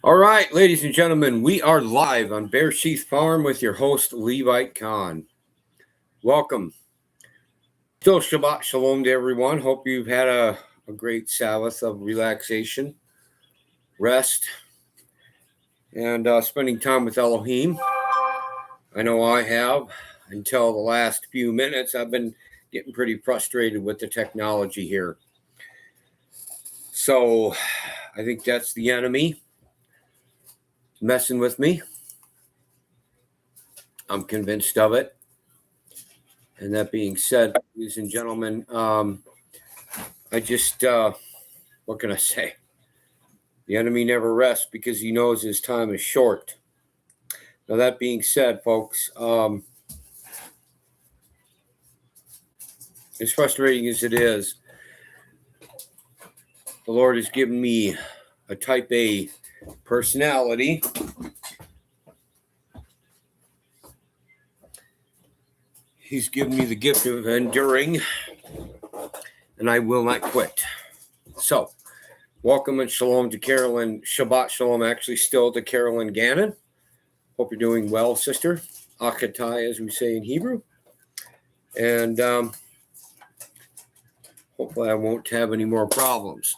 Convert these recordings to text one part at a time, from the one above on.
All right, ladies and gentlemen, we are live on Bear Sheath Farm with your host, Levite Khan. Welcome. Still Shabbat Shalom to everyone. Hope you've had a great Sabbath of relaxation, rest, and spending time with Elohim. I know I have. Until the last few minutes, I've been getting pretty frustrated with the technology here. So I think that's the enemy messing with me. I'm convinced of it. And that being said, ladies and gentlemen, I just, what can I say? The enemy never rests because he knows his time is short. Now, that being said, folks, as frustrating as it is, the Lord has given me a type A personality. He's given me the gift of enduring, and I will not quit. So, welcome and shalom to Carolyn. Shabbat shalom, actually, still to Carolyn Gannon. Hope you're doing well, sister. Akatai, as we say in Hebrew. And hopefully I won't have any more problems.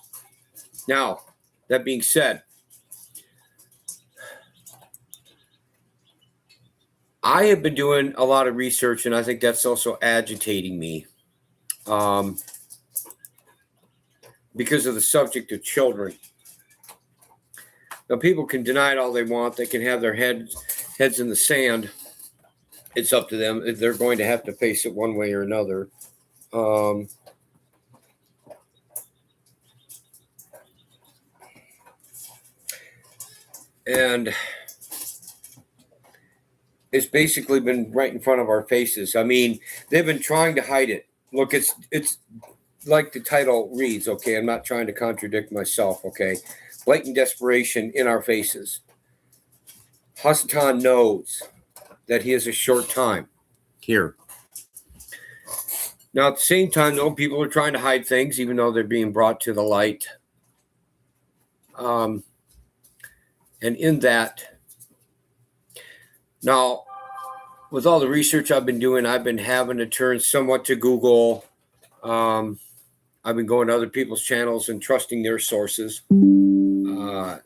Now, that being said, I have been doing a lot of research, and I think that's also agitating me because of the subject of children. Now, people can deny it all they want. They can have their heads in the sand. It's up to them. They're going to have to face it one way or another. And it's basically been right in front of our faces. I mean, they've been trying to hide it. Look, it's like the title reads, okay? I'm not trying to contradict myself, okay? Blatant desperation in our faces. Hasatan knows that he has a short time here. Now, at the same time, though, people are trying to hide things, even though they're being brought to the light. And in that, now, with all the research I've been doing, I've been having to turn somewhat to Google. I've been going to other people's channels and trusting their sources. Hold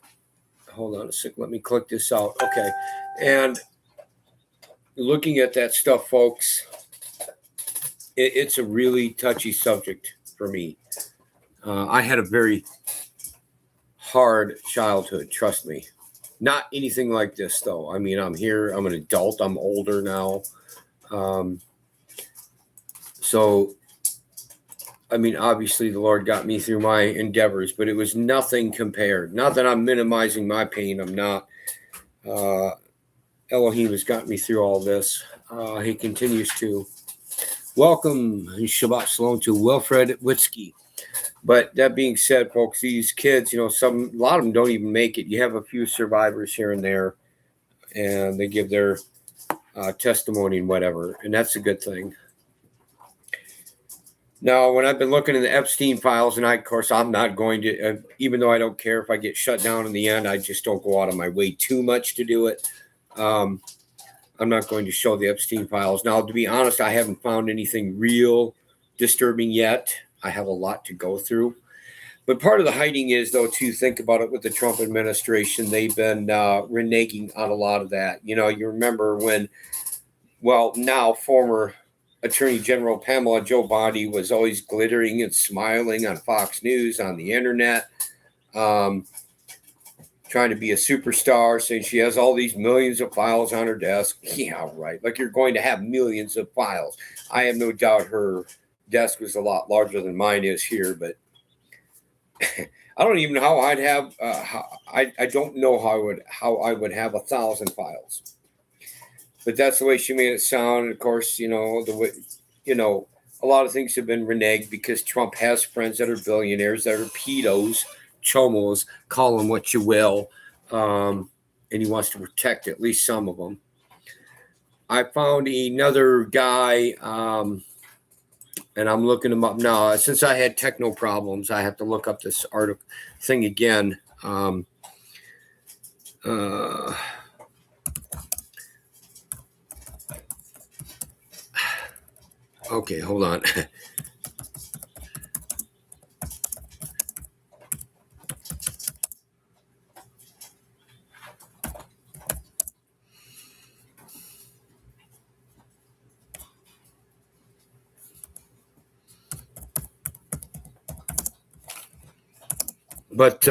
on a sec. Let me click this out. Okay. And looking at that stuff, folks, it's a really touchy subject for me. I had a very hard childhood, trust me. Not anything like this, though. I mean, I'm here. I'm an adult. I'm older now. So, I mean, obviously the Lord got me through my endeavors, but it was nothing compared. Not that I'm minimizing my pain. I'm not. Elohim has got me through all this. He continues to. Welcome, Shabbat Shalom, to Wilfred Witzke. But that being said, folks, these kids, you know, a lot of them don't even make it. You have a few survivors here and there, and they give their testimony and whatever, and that's a good thing. Now, when I've been looking in the Epstein files, and of course, I'm not going to, even though I don't care if I get shut down in the end, I just don't go out of my way too much to do it. I'm not going to show the Epstein files. Now, to be honest, I haven't found anything real disturbing yet. I have a lot to go through. But part of the hiding is, though, to think about it with the Trump administration, they've been reneging on a lot of that. You know, you remember when, well, now former Attorney General Pamela Joe Bondi was always glittering and smiling on Fox News, on the internet, trying to be a superstar, saying she has all these millions of files on her desk. Yeah, right. Like you're going to have millions of files. I have no doubt her desk was a lot larger than mine is here, but I don't even know how I'd have. I don't know how I would have 1,000 files. But that's the way she made it sound. And of course, you know the way, you know, a lot of things have been reneged because Trump has friends that are billionaires, that are pedos, chomos, call them what you will, and he wants to protect at least some of them. I found another guy. And I'm looking them up now. Since I had techno problems, I have to look up this article thing again. Okay, hold on. But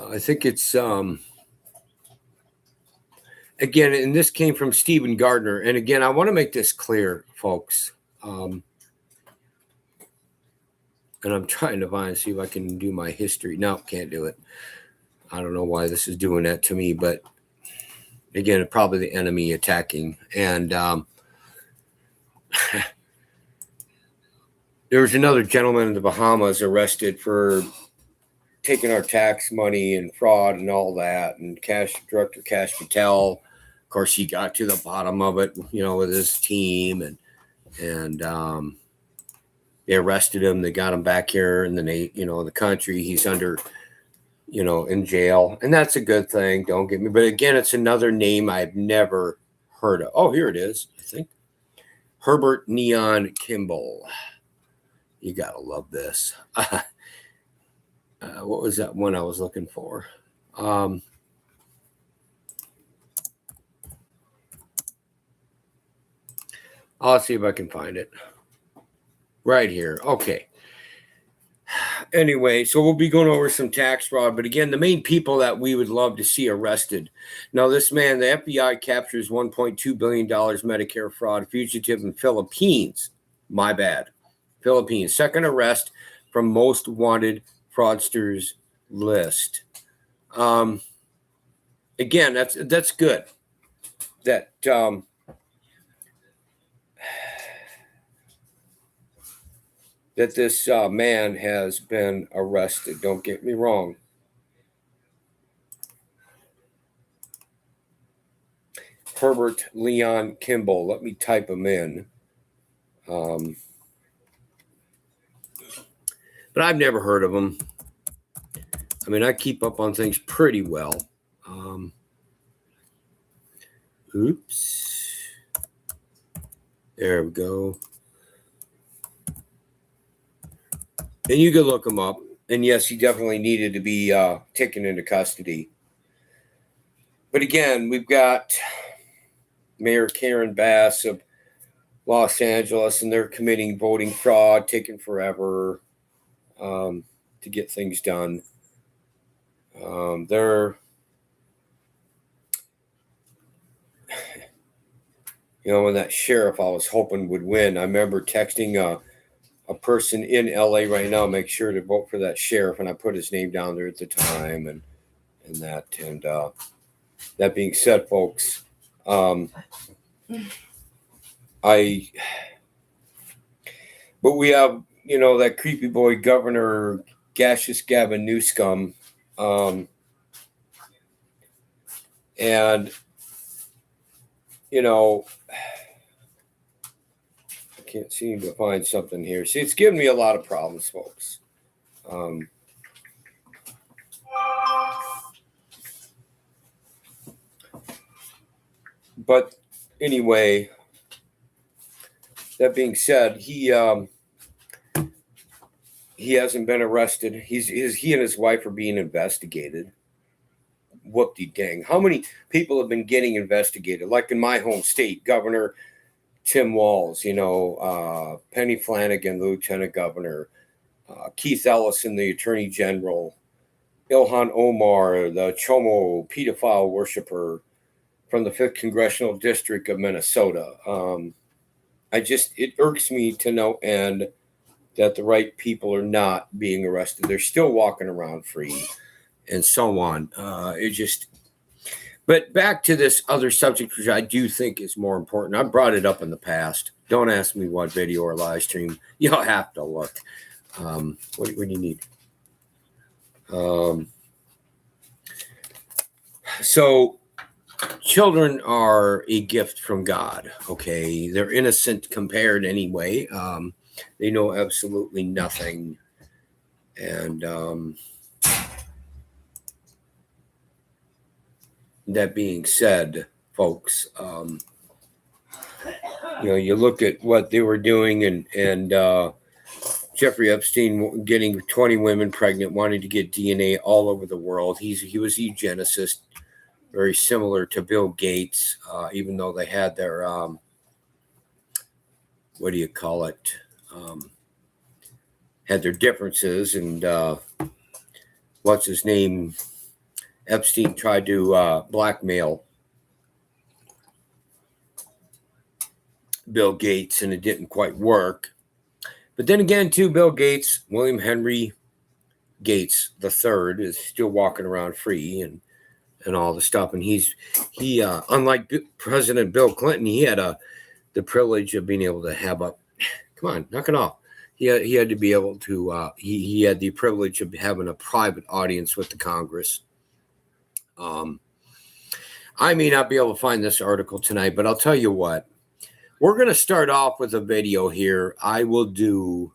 I think it's again, and this came from Stephen Gardner. And again, I want to make this clear, folks. And I'm trying to see if I can do my history. No, can't do it. I don't know why this is doing that to me, but again, probably the enemy attacking. And there was another gentleman in the Bahamas arrested for taking our tax money and fraud and all that. And Director Cash Patel, of course, he got to the bottom of it, with his team, and they arrested him. They got him back here, and then the country. He's under, in jail, and that's a good thing. Don't get me. But again, it's another name I've never heard of. Oh, here it is. I think Herbert Neon Kimball. You gotta love this. What was that one I was looking for? I'll see if I can find it. Right here. Okay. Anyway, so we'll be going over some tax fraud. But again, the main people that we would love to see arrested. Now, this man, the FBI captures $1.2 billion Medicare fraud fugitive in Philippines. My bad. Philippines. Second arrest from most wanted fraudsters list. Again, that's good. That that this man has been arrested. Don't get me wrong. Herbert Leon Kimball. Let me type him in. But I've never heard of him. I mean, I keep up on things pretty well. Oops. There we go. And you can look him up. And yes, he definitely needed to be taken into custody. But again, we've got Mayor Karen Bass of Los Angeles, and they're committing voting fraud, taking forever to get things done. They're, when that sheriff I was hoping would win, I remember texting a person in LA right now, make sure to vote for that sheriff. And I put his name down there at the time and that. And that being said, folks, but we have, that creepy boy Governor Gaseous Gavin Newsom. And, I can't seem to find something here. See, it's giving me a lot of problems, folks. But anyway, that being said, he hasn't been arrested. He and his wife are being investigated. Whoop-de dang. How many people have been getting investigated? Like in my home state, Governor Tim Walz, Penny Flanagan, Lieutenant Governor, Keith Ellison, the Attorney General, Ilhan Omar, the Chomo pedophile worshiper from the 5th Congressional District of Minnesota. It irks me to no end that the right people are not being arrested. They're still walking around free and so on. But back to this other subject, which I do think is more important. I brought it up in the past. Don't ask me what video or live stream. You'll have to look. What do you need? So children are a gift from God. Okay. They're innocent compared anyway. They know absolutely nothing. And that being said, folks, you look at what they were doing, and Jeffrey Epstein getting 20 women pregnant, wanting to get DNA all over the world. He was a eugenicist, very similar to Bill Gates, even though they had their what do you call it? Had their differences, and what's his name? Epstein tried to blackmail Bill Gates, and it didn't quite work. But then again, too, Bill Gates, William Henry Gates III, is still walking around free and all the stuff. And he unlike President Bill Clinton, he had the privilege of being able to have a, come on, knock it off. He had to be able to, he had the privilege of having a private audience with the Congress. I may not be able to find this article tonight, but I'll tell you what. We're going to start off with a video here I will do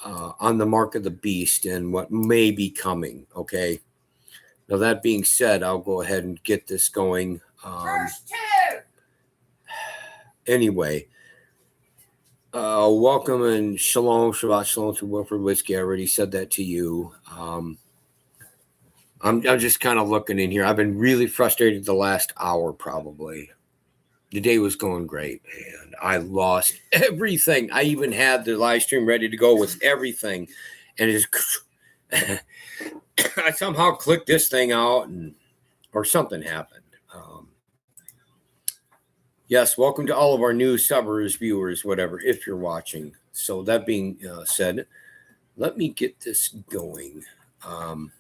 on the mark of the beast and what may be coming, okay? Now, that being said, I'll go ahead and get this going. First two! Anyway, welcome and shalom, Shabbat shalom to Wilfred Whiskey. I already said that to you. I'm just kind of looking in here. I've been really frustrated the last hour probably. The day was going great, and I lost everything. I even had the live stream ready to go with everything, and it just I somehow clicked this thing out, or something happened. Yes, welcome to all of our new subbers, viewers, whatever, if you're watching. So that being said, let me get this going. I'll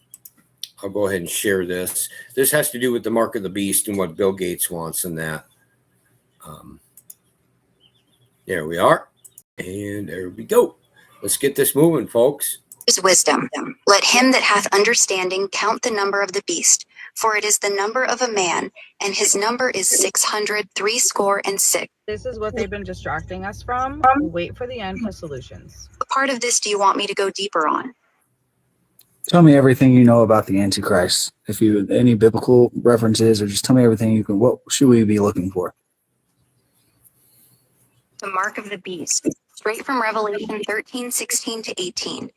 go ahead and share this. This has to do with the mark of the beast and what Bill Gates wants and that. There we are. And there we go. Let's get this moving, folks. Is wisdom. Let him that hath understanding count the number of the beast, for it is the number of a man, and his number is 666. This is what they've been distracting us from. Wait for the end for solutions. What part of this do you want me to go deeper on? Tell me everything you know about the Antichrist. If you any biblical references, or just tell me everything you can. What should we be looking for? The mark of the beast, straight from Revelation 13:16-18.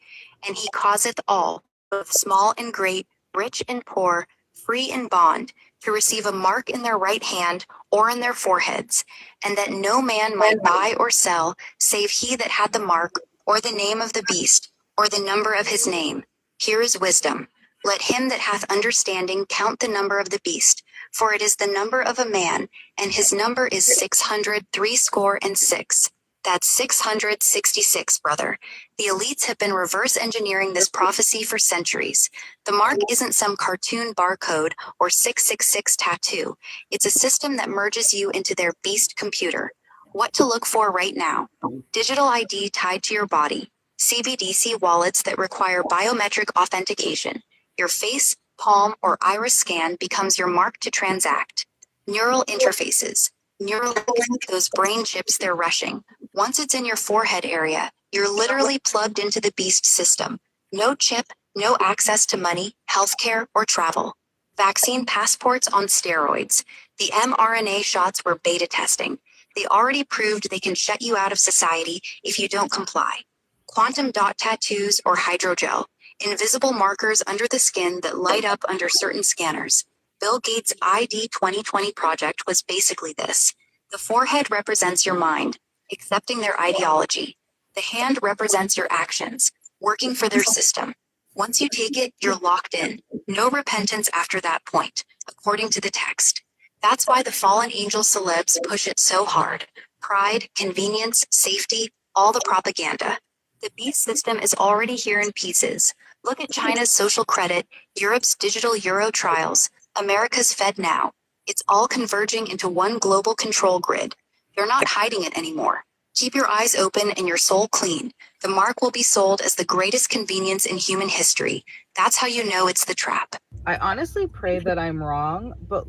And he causeth all, both small and great, rich and poor, free and bond, to receive a mark in their right hand or in their foreheads, and that no man might buy or sell, save he that had the mark, or the name of the beast, or the number of his name. Here is wisdom. Let him that hath understanding count the number of the beast, for it is the number of a man, and his number is 666. That's 666, brother. The elites have been reverse engineering this prophecy for centuries. The mark isn't some cartoon barcode or 666 tattoo. It's a system that merges you into their beast computer. What to look for right now? Digital ID tied to your body. CBDC wallets that require biometric authentication. Your face, palm, or iris scan becomes your mark to transact. Neural interfaces. Neuralink, those brain chips they're rushing. Once it's in your forehead area, you're literally plugged into the beast system. No chip, no access to money, healthcare, or travel. Vaccine passports on steroids. The mRNA shots were beta testing. They already proved they can shut you out of society if you don't comply. Quantum dot tattoos or hydrogel. Invisible markers under the skin that light up under certain scanners. Bill Gates' ID 2020 project was basically this. The forehead represents your mind, accepting their ideology. The hand represents your actions, working for their system. Once you take it, you're locked in. No repentance after that point, according to the text. That's why the fallen angel celebs push it so hard. Pride, convenience, safety, all the propaganda. The beast system is already here in pieces. Look at China's social credit, Europe's digital euro trials, America's Fed now. It's all converging into one global control grid. They're not hiding it anymore. Keep your eyes open and your soul clean. The mark will be sold as the greatest convenience in human history. That's how you know it's the trap. I honestly pray that I'm wrong, but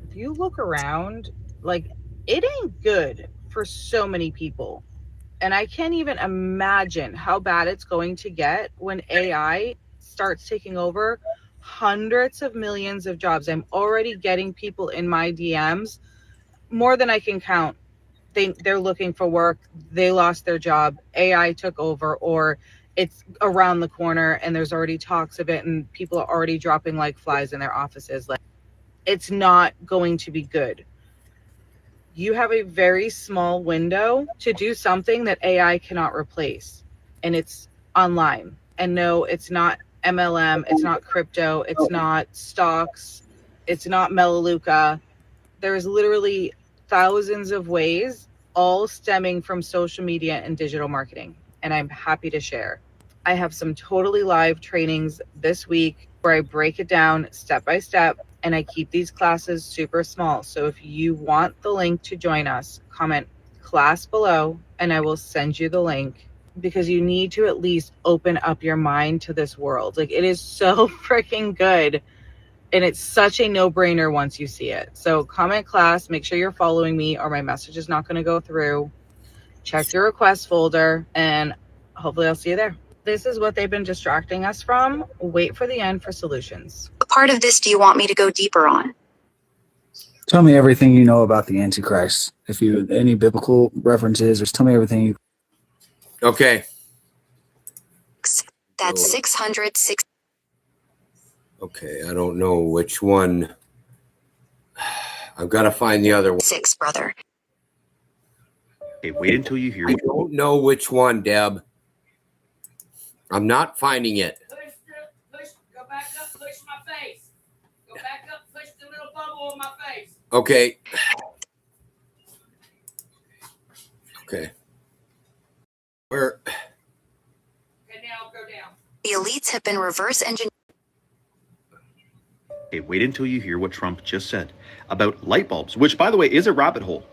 if you look around, it ain't good for so many people. And I can't even imagine how bad it's going to get when AI starts taking over hundreds of millions of jobs. I'm already getting people in my DMs, more than I can count. They're looking for work. They lost their job. AI took over, or it's around the corner and there's already talks of it and people are already dropping like flies in their offices. Like, it's not going to be good. You have a very small window to do something that AI cannot replace, and it's online. And no, it's not MLM, it's not crypto, it's not stocks, it's not Melaleuca. There's literally thousands of ways, all stemming from social media and digital marketing, and I'm happy to share. I have some totally live trainings this week where I break it down step by step, and I keep these classes super small. So if you want the link to join us, comment class below and I will send you the link, because you need to at least open up your mind to this world. Like, it is so freaking good. And it's such a no-brainer once you see it. So comment class, make sure you're following me or my message is not going to go through. Check your request folder and hopefully I'll see you there. This is what they've been distracting us from. Wait for the end for solutions. What part of this do you want me to go deeper on? Tell me everything you know about the Antichrist. If you any biblical references, or just tell me everything you. Okay. That's 606. Okay, I don't know which one. I've got to find the other one. Six, brother. Okay, wait until you hear. I don't know which one, Deb. I'm not finding it. Push, go back up, push my face. Go back up, push the little bubble on my face. Okay. Okay. Where? Okay, now go down. The elites have been reverse engineering. Okay, wait until you hear what Trump just said about light bulbs, which, by the way, is a rabbit hole.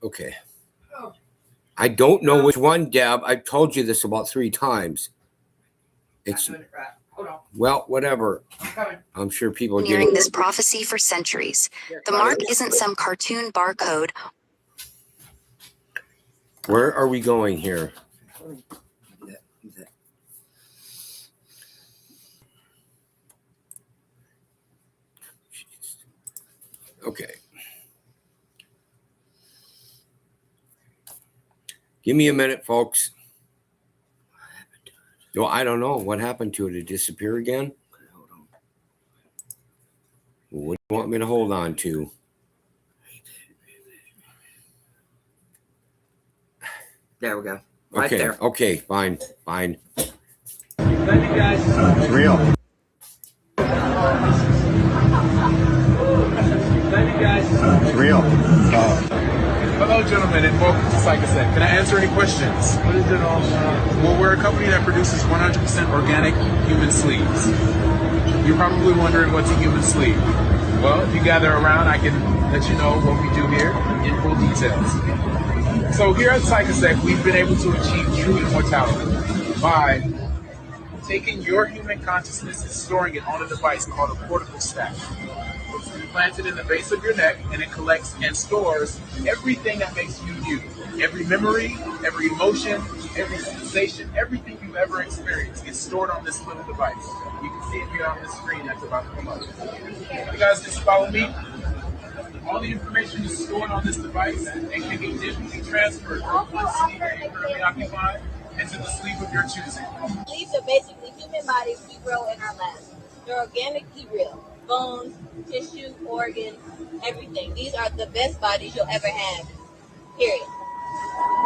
Okay. I don't know which one, Deb. I've told you this about 3 times. It's Not doing it right. Hold on. well, whatever. I'm coming. I'm sure people get Engineering it. this prophecy for centuries. The mark isn't some cartoon barcode. Where are we going here? Okay. Give me a minute, folks. No, I don't know. What happened to it? Did it disappear again? What do you want me to hold on to? There we go. Right Okay. there. Okay. Fine. Fine. Thank you guys. It's real. Thank you guys. It's real. Hello, gentlemen, and welcome to Psychosec. Can I answer any questions? What is it all about? Well, we're a company that produces 100% organic human sleeves. You're probably wondering what's a human sleeve. Well, if you gather around, I can let you know what we do here in full details. So here at Psychosec, we've been able to achieve true immortality by taking your human consciousness and storing it on a device called a cortical stack. It's implanted in the base of your neck, and it collects and stores everything that makes you you. Every memory, every emotion, every sensation, everything you've ever experienced gets stored on this little device. You can see it here on the screen that's about to come up. You guys just follow me. All the information is stored on this device and can be digitally transferred from one sleeve that you currently occupy into the sleeve of your choosing. Sleeves are basically human bodies we grow in our labs. They're organically real. Bones, tissue, organs, everything. These are the best bodies you'll ever have. Period.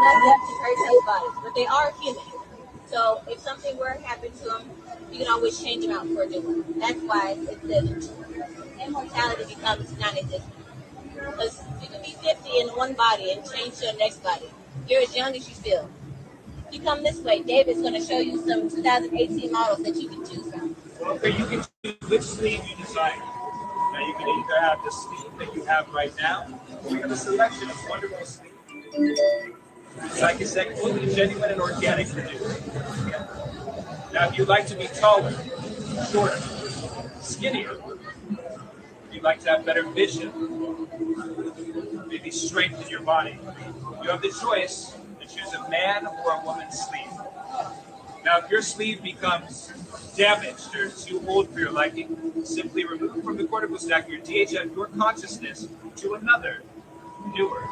Nothing to hurt these bodies, but they are human. So if something were to happen to them, you can always change them out for a new one. That's why it says immortality becomes non-existent. Because you can be 50 in one body and change to your next body. You're as young as you feel. If you come this way, David's going to show you some 2018 models that you can choose from. Okay, you can choose which sleeve you desire. Now you can either have the sleeve that you have right now, or we have a selection of wonderful sleeves. Psychosec, fully genuine and organic produced. Now if you'd like to be taller, shorter, skinnier, if you'd like to have better vision, maybe strengthen your body, you have the choice to choose a man or a woman's sleeve. Now, if your sleeve becomes damaged or too old for your liking, simply remove from the cortical stack your DHF, your consciousness, to another, newer.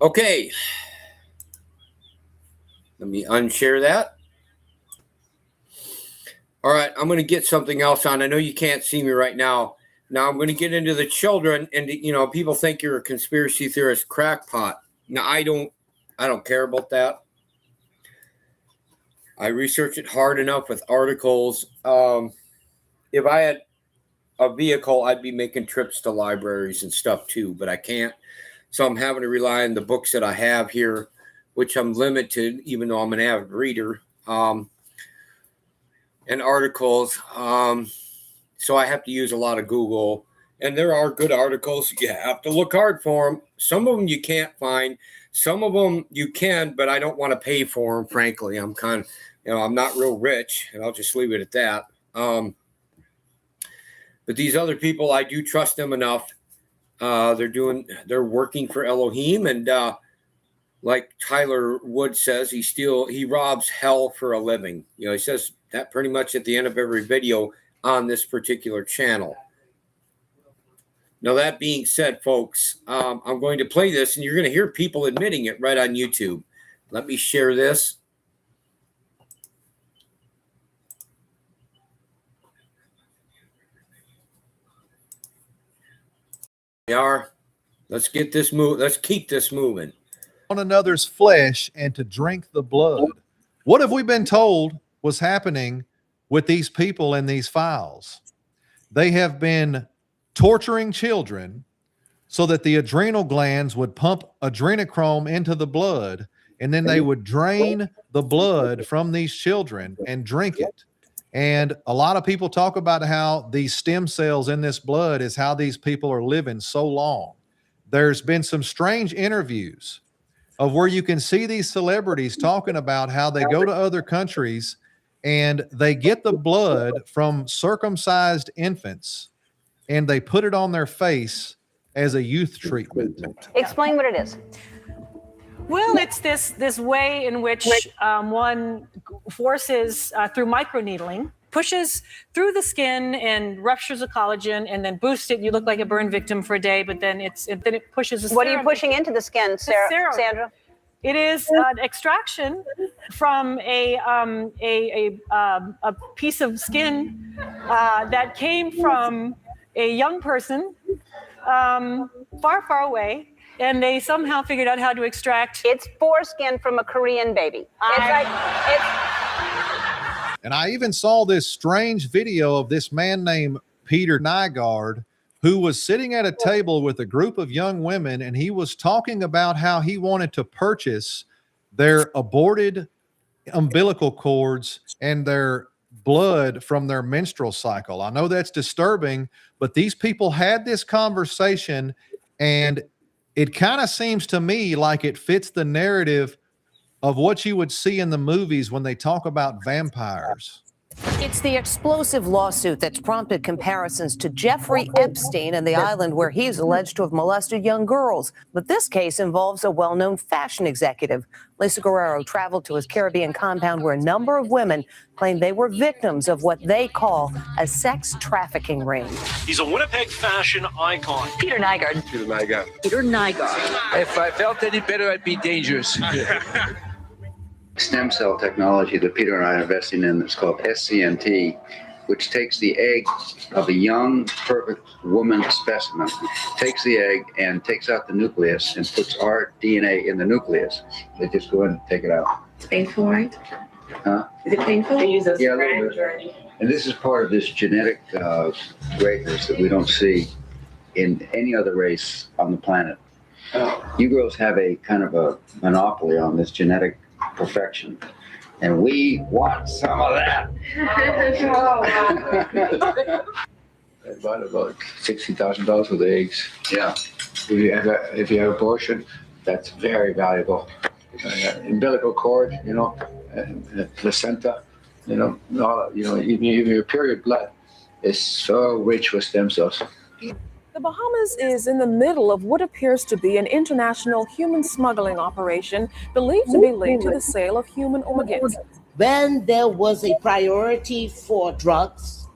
Okay. Let me unshare that. All right, I'm going to get something else on. I know you can't see me right now. Now I'm going to get into the children, and people think you're a conspiracy theorist crackpot. Now I don't care about that. I research it hard enough with articles. If I had a vehicle, I'd be making trips to libraries and stuff too, but I can't. So I'm having to rely on the books that I have here, which I'm limited, even though I'm an avid reader, and articles. So I have to use a lot of Google, and there are good articles. You have to look hard for them. Some of them you can't find. Some of them you can, but I don't want to pay for them, frankly. I'm kind of, I'm not real rich, and I'll just leave it at that. But these other people, I do trust them enough. They're working for Elohim, and like Tyler Wood says, he robs hell for a living. He says that pretty much at the end of every video on this particular channel. Now, that being said, folks, I'm going to play this, and you're going to hear people admitting it right on YouTube. Let me share this. We are. Let's get this move. Let's keep this moving. On another's flesh and to drink the blood. What have we been told was happening with these people in these files? They have been torturing children so that the adrenal glands would pump adrenochrome into the blood, and then they would drain the blood from these children and drink it. And a lot of people talk about how these stem cells in this blood is how these people are living so long. There's been some strange interviews of where you can see these celebrities talking about how they go to other countries and they get the blood from circumcised infants and they put it on their face as a youth treatment. Explain what it is. Well, it's this way in which one forces through microneedling, pushes through the skin and ruptures the collagen, and then boosts it. You look like a burn victim for a day, but then it pushes. What are you pushing into the skin, Sandra? It is an extraction from a piece of skin that came from a young person far, far away. And they somehow figured out how to extract. It's foreskin from a Korean baby. And I even saw this strange video of this man named Peter Nygaard, who was sitting at a table with a group of young women, and he was talking about how he wanted to purchase their aborted umbilical cords and their blood from their menstrual cycle. I know that's disturbing, but these people had this conversation, and it kind of seems to me like it fits the narrative of what you would see in the movies when they talk about vampires. It's the explosive lawsuit that's prompted comparisons to Jeffrey Epstein and the island where he's alleged to have molested young girls. But this case involves a well-known fashion executive. Lisa Guerrero traveled to his Caribbean compound where a number of women claim they were victims of what they call a sex trafficking ring. He's a Winnipeg fashion icon. Peter Nygaard. Peter Nygaard. Peter Nygaard. If I felt any better, I'd be dangerous. Stem cell technology that Peter and I are investing in that's called SCNT, which takes the egg of a young, perfect woman specimen, takes the egg and takes out the nucleus and puts our DNA in the nucleus. They just go in and take it out. It's painful, right? Huh? Is it painful? They use this yeah, a little bit. And this is part of this genetic greatness that we don't see in any other race on the planet. You girls have a kind of a monopoly on this genetic perfection, and we want some of that. I bought about $60,000 worth of eggs. Yeah. If you have abortion, that's very valuable. Umbilical cord, placenta, even your period blood is so rich with stem cells. The Bahamas is in the middle of what appears to be an international human smuggling operation believed to be linked to the sale of human organs. Then there was a priority for drugs.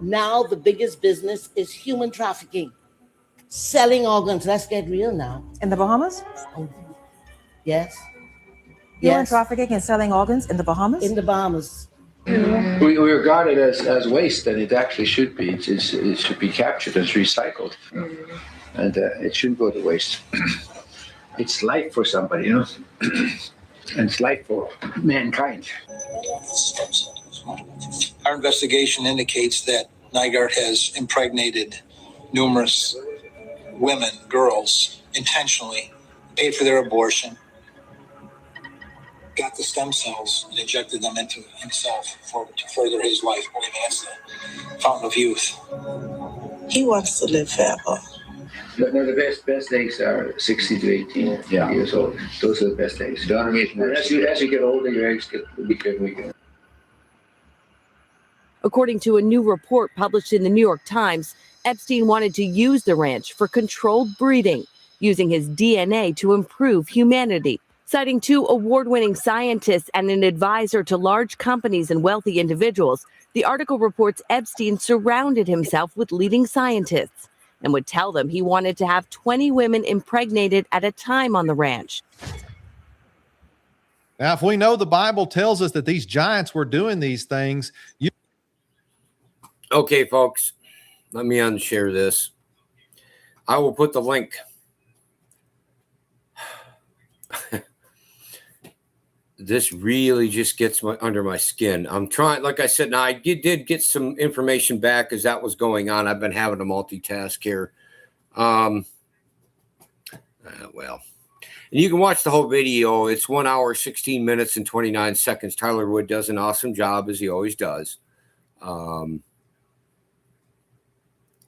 Now the biggest business is human trafficking, selling organs. Let's get real now. In the Bahamas? Yes. Human trafficking and selling organs in the Bahamas? In the Bahamas. We regard it as waste, and it actually should be. It should be captured as recycled, and it shouldn't go to waste. It's life for somebody, you know, and it's life for mankind. Our investigation indicates that Nygaard has impregnated numerous women, girls, intentionally, paid for their abortion, got the stem cells and injected them into himself to further his life, believing that's the fountain of youth. He wants to live forever. No, the best eggs are 60 to 18 years old. Those are the best eggs. As you get older, your eggs get weaker and weaker. According to a new report published in the New York Times, Epstein wanted to use the ranch for controlled breeding, using his DNA to improve humanity. Citing 2 award-winning scientists and an advisor to large companies and wealthy individuals, the article reports Epstein surrounded himself with leading scientists and would tell them he wanted to have 20 women impregnated at a time on the ranch. Now, if we know the Bible tells us that these giants were doing these things, Okay, folks, let me unshare this. I will put the link. This really just gets under my skin. I'm trying, like I said, now I did get some information back as that was going on. I've been having to multitask here. Well, and you can watch the whole video. It's 1 hour, 16 minutes, and 29 seconds. Tyler Wood does an awesome job, as he always does, of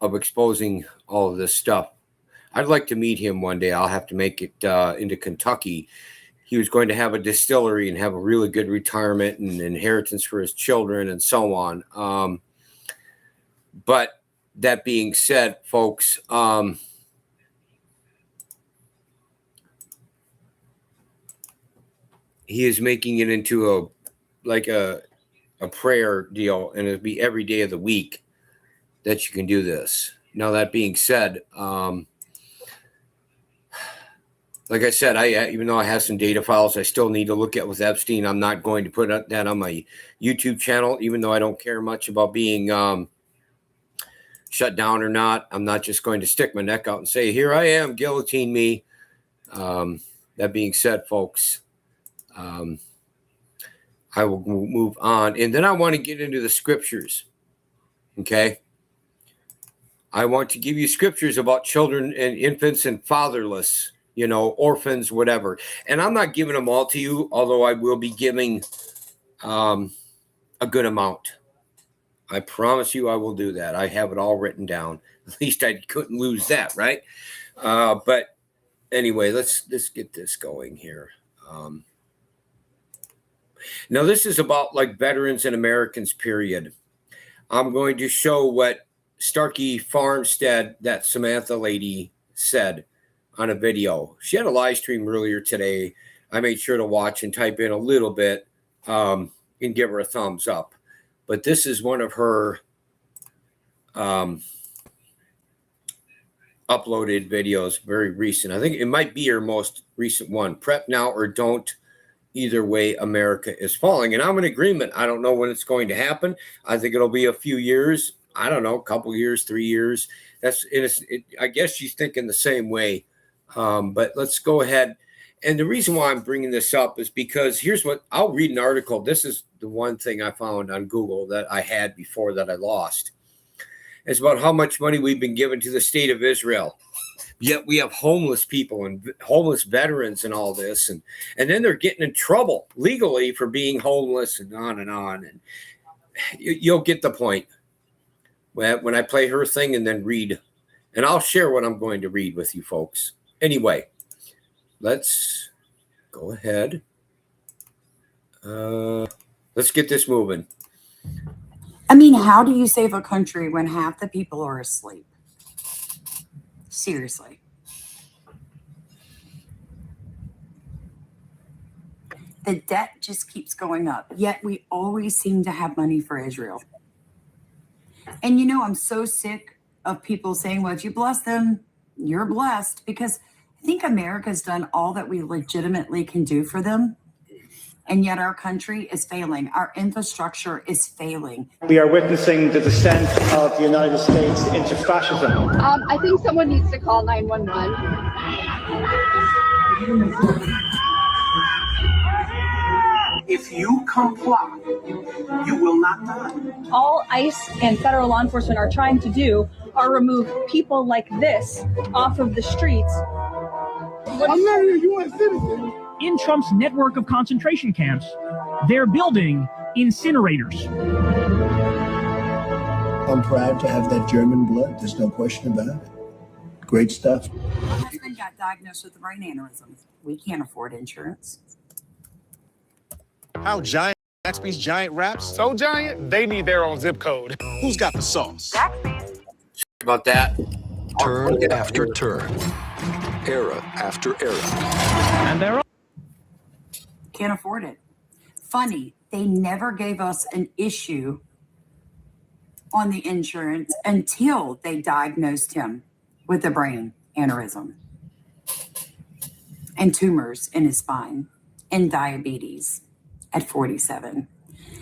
exposing all of this stuff. I'd like to meet him one day. I'll have to make it into Kentucky. He was going to have a distillery and have a really good retirement and inheritance for his children and so on. But that being said, folks, he is making it into a prayer deal, and it'll be every day of the week that you can do this. Now, that being said, like I said, even though I have some data files I still need to look at with Epstein, I'm not going to put that on my YouTube channel, even though I don't care much about being shut down or not. I'm not just going to stick my neck out and say, here I am, guillotine me. That being said, folks, I will move on. And then I want to get into the scriptures, okay? I want to give you scriptures about children and infants and fatherless, orphans, whatever. And I'm not giving them all to you, although I will be giving a good amount. I promise you I will do that. I have it all written down. At least I couldn't lose that, right? But anyway, let's get this going here. Now, this is about like veterans and Americans, period. I'm going to show what Starkey Farmstead, that Samantha lady, said on a video. She had a live stream earlier today. I made sure to watch and type in a little bit and give her a thumbs up. But this is one of her uploaded videos, very recent. I think it might be her most recent one. Prep now or don't. Either way, America is falling. And I'm in agreement. I don't know when it's going to happen. I think it'll be a few years. I don't know, a couple years, 3 years. I guess she's thinking the same way. But let's go ahead. And the reason why I'm bringing this up is because here's what I'll read an article. This is the one thing I found on Google that I had before that I lost. It's about how much money we've been given to the state of Israel. Yet we have homeless people and homeless veterans and all this. And then they're getting in trouble legally for being homeless and on. And you'll get the point when I play her thing and then read. And I'll share what I'm going to read with you folks. Anyway, let's go ahead. Let's get this moving. I mean, how do you save a country when half the people are asleep? Seriously. The debt just keeps going up, yet we always seem to have money for Israel. And you know, I'm so sick of people saying, well, if you bless them, you're blessed, because I think America's done all that we legitimately can do for them. And yet our country is failing. Our infrastructure is failing. We are witnessing the descent of the United States into fascism. I think someone needs to call 911. If you comply, you will not die. All ICE and federal law enforcement are trying to do are remove people like this off of the streets. I'm not a U.S. citizen. In Trump's network of concentration camps, they're building incinerators. I'm proud to have that German blood. There's no question about it. Great stuff. My husband got diagnosed with a brain aneurysm. We can't afford insurance. How giant Zaxby's giant wraps? So giant, they need their own zip code. Who's got the sauce? About that. Turn after turn. Era after era. And they're Can't afford it. Funny, they never gave us an issue on the insurance until they diagnosed him with a brain aneurysm and tumors in his spine and diabetes at 47.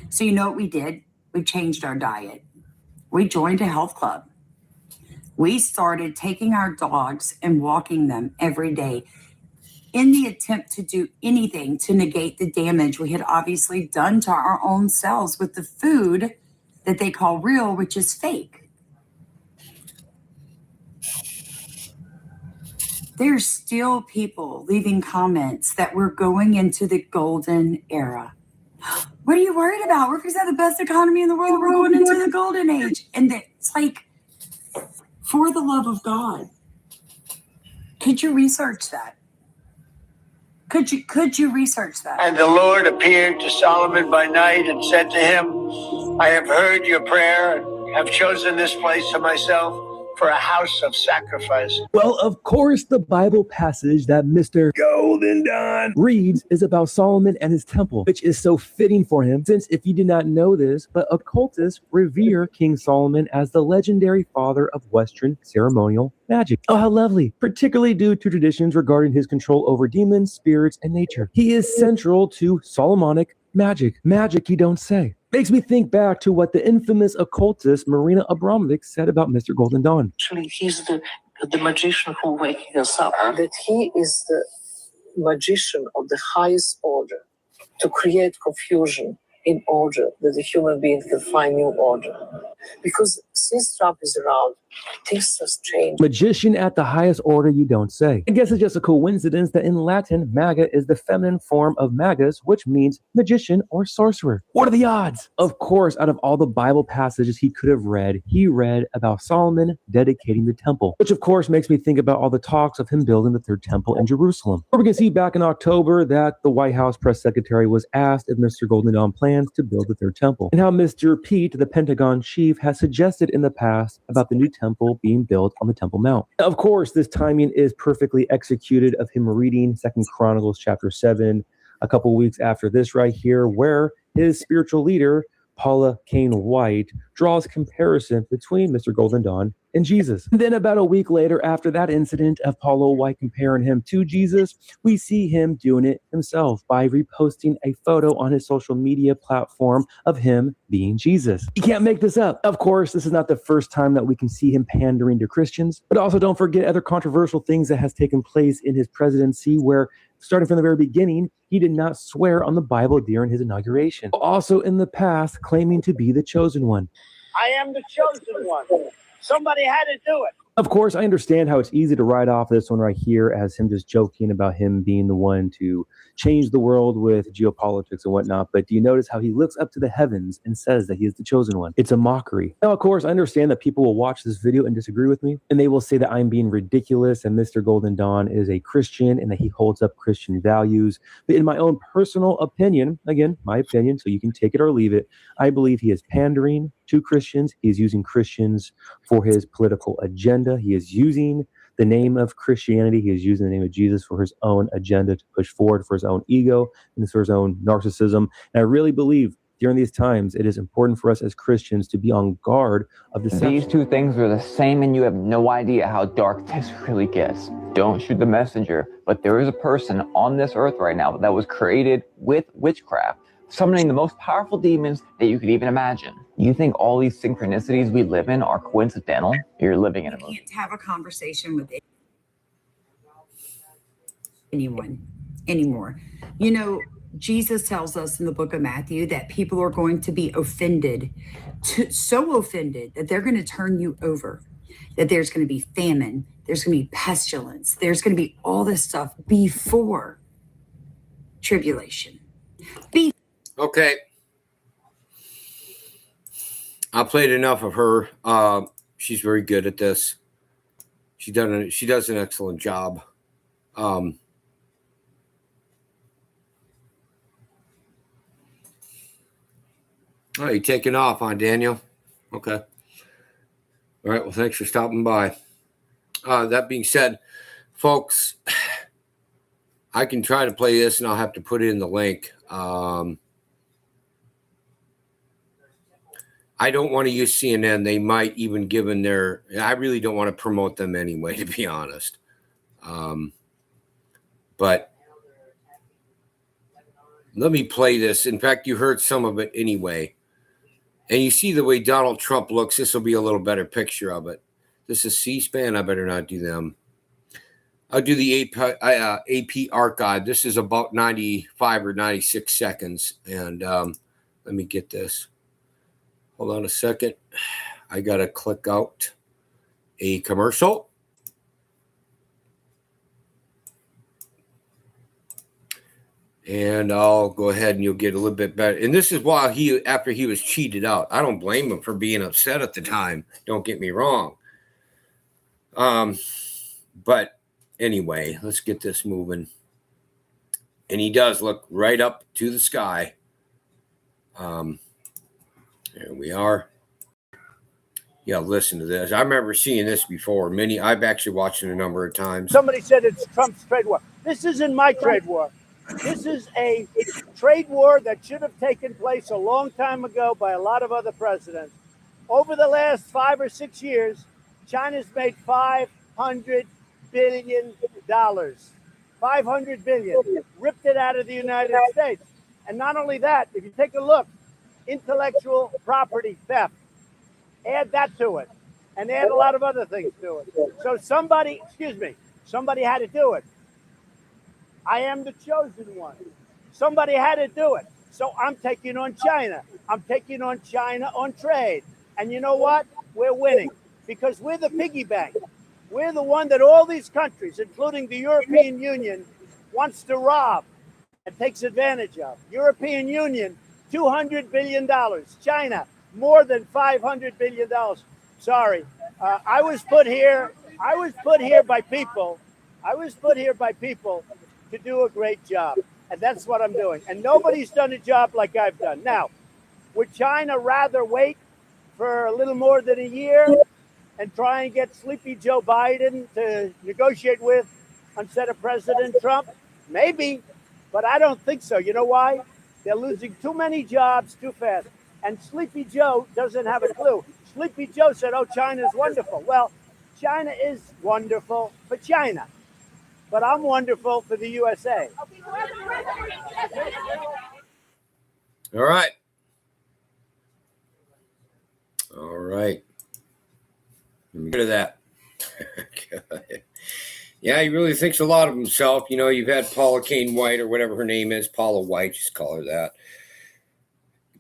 So you know what we did? We changed our diet. We joined a health club. We started taking our dogs and walking them every day in the attempt to do anything to negate the damage we had obviously done to our own selves with the food that they call real, which is fake. There's still people leaving comments that we're going into the golden era. What are you worried about? We're going to have the best economy in the world. We're going into the golden age. And it's like, for the love of God, could you research that? Could you research that? And the Lord appeared to Solomon by night and said to him, I have heard your prayer and have chosen this place for myself for a house of sacrifice. Well, of course, the Bible passage that Mr. Golden Dawn reads is about Solomon and his temple, which is so fitting for him, since if you did not know this, but occultists revere King Solomon as the legendary father of Western ceremonial magic. Oh, how lovely, particularly due to traditions regarding his control over demons, spirits, and nature. He is central to Solomonic magic. Magic, you don't say. Makes me think back to what the infamous occultist Marina Abramovic said about Mr. Golden Dawn. Actually, he's the magician who waking us up. That he is the magician of the highest order to create confusion in order that the human being can find new order. Because since Trump is around, things have changed. Magician at the highest order, you don't say. I guess it's just a coincidence that in Latin, maga is the feminine form of magus, which means magician or sorcerer. What are the odds? Of course, out of all the Bible passages he could have read, he read about Solomon dedicating the temple, which of course makes me think about all the talks of him building the third temple in Jerusalem. Where we can see back in October that the White House press secretary was asked if Mr. Golden Dawn plans to build the third temple, and how Mr. Pete, the Pentagon chief, has suggested in the past about the new temple being built on the Temple Mount. Of course, this timing is perfectly executed of him reading 2 Chronicles chapter 7 a couple weeks after this right here, where his spiritual leader, Paula Kane White, draws comparison between Mr. Golden Dawn and Jesus. And then about a week later, after that incident of Paula White comparing him to Jesus, we see him doing it himself by reposting a photo on his social media platform of him being Jesus. You can't make this up. Of course, this is not the first time that we can see him pandering to Christians, but also don't forget other controversial things that has taken place in his presidency where, starting from the very beginning, he did not swear on the Bible during his inauguration. Also in the past, claiming to be the chosen one. I am the chosen one. Somebody had to do it. Of course, I understand how it's easy to write off this one right here as him just joking about him being the one to change the world with geopolitics and whatnot. But do you notice how he looks up to the heavens and says that he is the chosen one? It's a mockery. Now, of course, I understand that people will watch this video and disagree with me, and they will say that I'm being ridiculous and Mr. Golden Dawn is a Christian and that he holds up Christian values. But in my own personal opinion, again, my opinion, so you can take it or leave it, I believe he is pandering to Christians. He is using Christians for his political agenda. He is using the name of Christianity. He is using the name of Jesus for his own agenda to push forward, for his own ego and for his own narcissism. And I really believe during these times, it is important for us as Christians to be on guard of deception. These two things are the same, and you have no idea how dark this really gets. Don't shoot the messenger, but there is a person on this earth right now that was created with witchcraft, summoning the most powerful demons that you could even imagine. You think all these synchronicities we live in are coincidental? You're living in a movie. You can't have a conversation with anyone anymore. You know, Jesus tells us in the book of Matthew that people are going to be offended, so offended that they're going to turn you over, that there's going to be famine, there's going to be pestilence, there's going to be all this stuff before tribulation. Okay. I played enough of her. She's very good at this. She does an excellent job. Oh, you taking off, huh, Daniel? Okay. All right. Well, thanks for stopping by. That being said, folks, I can try to play this, and I'll have to put in the link. I don't want to use CNN. They might even give in their. I really don't want to promote them anyway, to be honest. But let me play this. In fact, you heard some of it anyway. And you see the way Donald Trump looks. This will be a little better picture of it. This is C-SPAN. I better not do them. I'll do the AP archive. This is about 95 or 96 seconds. And let me get this. Hold on a second. I got to click out a commercial. And I'll go ahead and you'll get a little bit better. And this is why after he was cheated out. I don't blame him for being upset at the time. Don't get me wrong. But anyway, let's get this moving. And he does look right up to the sky. There we are. Yeah, listen to this. I remember seeing this before. I've actually watched it a number of times. Somebody said it's Trump's trade war. This isn't my trade war. This is a trade war that should have taken place a long time ago by a lot of other presidents. Over the last 5 or 6 years, China's made $500 billion. $500 billion. Ripped it out of the United States. And not only that, if you take a look, intellectual property theft. Add that to it. And add a lot of other things to it. So somebody had to do it. I am the chosen one. Somebody had to do it. So I'm taking on China. I'm taking on China on trade. And you know what? We're winning because we're the piggy bank. We're the one that all these countries, including the European Union, wants to rob and takes advantage of. European Union, $200 billion. China, more than $500 billion. Sorry. I was put here by people. To do a great job. And that's what I'm doing. And nobody's done a job like I've done. Now, would China rather wait for a little more than a year and try and get Sleepy Joe Biden to negotiate with instead of President Trump? Maybe, but I don't think so. You know why? They're losing too many jobs too fast. And Sleepy Joe doesn't have a clue. Sleepy Joe said, oh, China's wonderful. Well, China is wonderful for China. But I'm wonderful for the USA. All right. Let me get to that. Yeah, he really thinks a lot of himself. You know, you've had Paula Kane White or whatever her name is, Paula White, just call her that,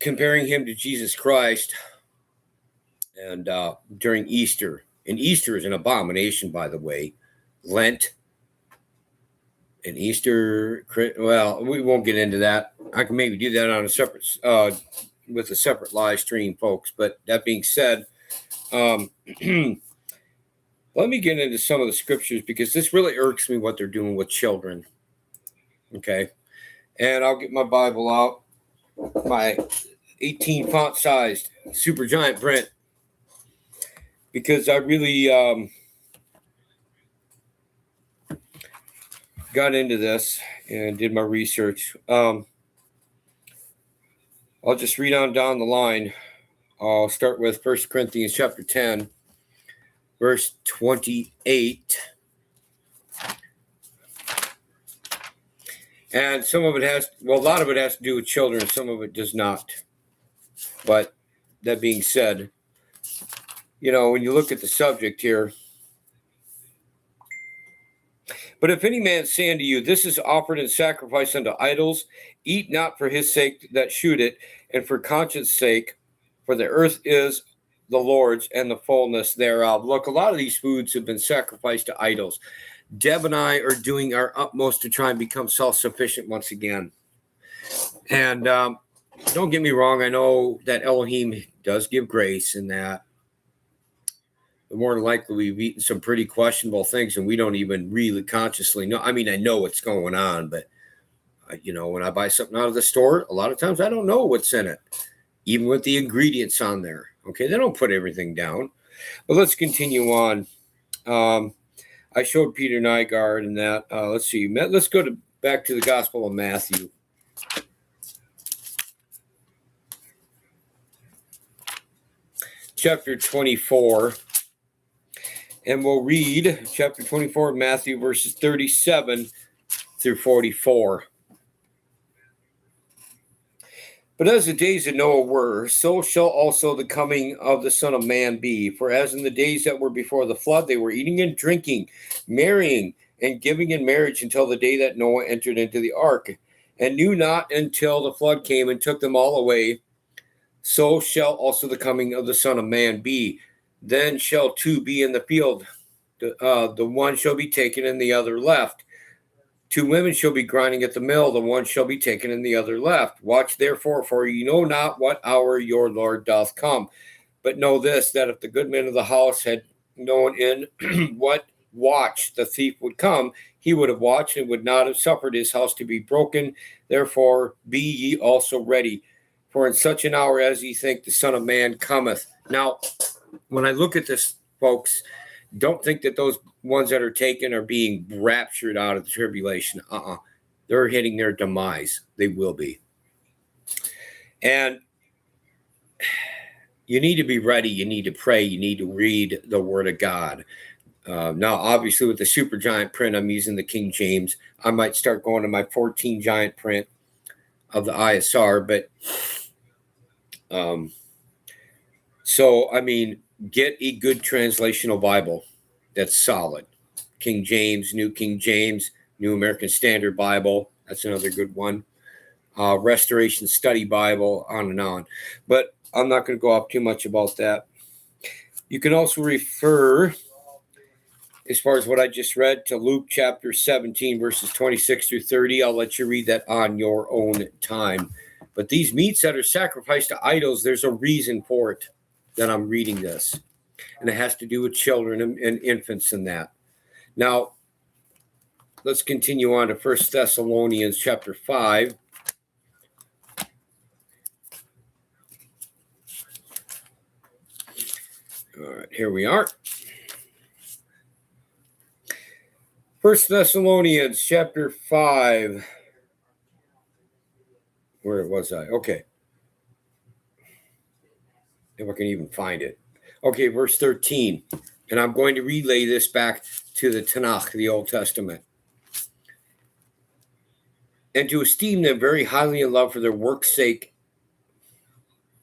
comparing him to Jesus Christ and during Easter. And Easter is an abomination, by the way. Lent. And Easter, well, we won't get into that. I can maybe do that on a separate, with a separate live stream, folks. But that being said, let me get into some of the scriptures because this really irks me what they're doing with children. Okay. And I'll get my Bible out, my 18 font sized super giant print, because I really, got into this and did my research. I'll just read on down the line. I'll start with 1 Corinthians chapter 10, verse 28. And some of it has, well, a lot of it has to do with children. Some of it does not. But that being said, when you look at the subject here, but if any man say unto you, this is offered in sacrifice unto idols, eat not for his sake that shoot it, and for conscience sake, for the earth is the Lord's and the fullness thereof. Look, a lot of these foods have been sacrificed to idols. Deb and I are doing our utmost to try and become self-sufficient once again. And don't get me wrong, I know that Elohim does give grace in that. More than likely we've eaten some pretty questionable things and we don't even really consciously know. I mean, I know what's going on, but when I buy something out of the store, a lot of times I don't know what's in it, even with the ingredients on there. Okay, they don't put everything down. But let's continue on. I showed Peter Nygaard and that. Let's see. Let's go back to the Gospel of Matthew. Chapter 24. And we'll read chapter 24 of Matthew, verses 37 through 44. But as the days of Noah were, so shall also the coming of the Son of Man be. For as in the days that were before the flood, they were eating and drinking, marrying, and giving in marriage until the day that Noah entered into the ark, and knew not until the flood came and took them all away. So shall also the coming of the Son of Man be. Then shall two be in the field. The one shall be taken and the other left. Two women shall be grinding at the mill. The one shall be taken and the other left. Watch therefore, for ye know not what hour your Lord doth come. But know this, that if the good man of the house had known in what watch the thief would come, he would have watched and would not have suffered his house to be broken. Therefore be ye also ready. For in such an hour as ye think the Son of Man cometh. Now, when I look at this, folks, don't think that those ones that are taken are being raptured out of the tribulation. They're hitting their demise. They will be. And you need to be ready. You need to pray. You need to read the Word of God. Now, obviously, with the super giant print, I'm using the King James. I might start going to my 14 giant print of the ISR, but get a good translational Bible that's solid. King James, New King James, New American Standard Bible. That's another good one. Restoration Study Bible, on and on. But I'm not going to go off too much about that. You can also refer, as far as what I just read, to Luke chapter 17, verses 26 through 30. I'll let you read that on your own time. But these meats that are sacrificed to idols, there's a reason for it that I'm reading this. And it has to do with children and infants and that. Now, let's continue on to 1 Thessalonians chapter 5. All right, here we are. 1 Thessalonians chapter 5. Where was I? Okay. If I can even find it. Okay, verse 13. And I'm going to relay this back to the Tanakh, the Old Testament. And to esteem them very highly in love for their work's sake.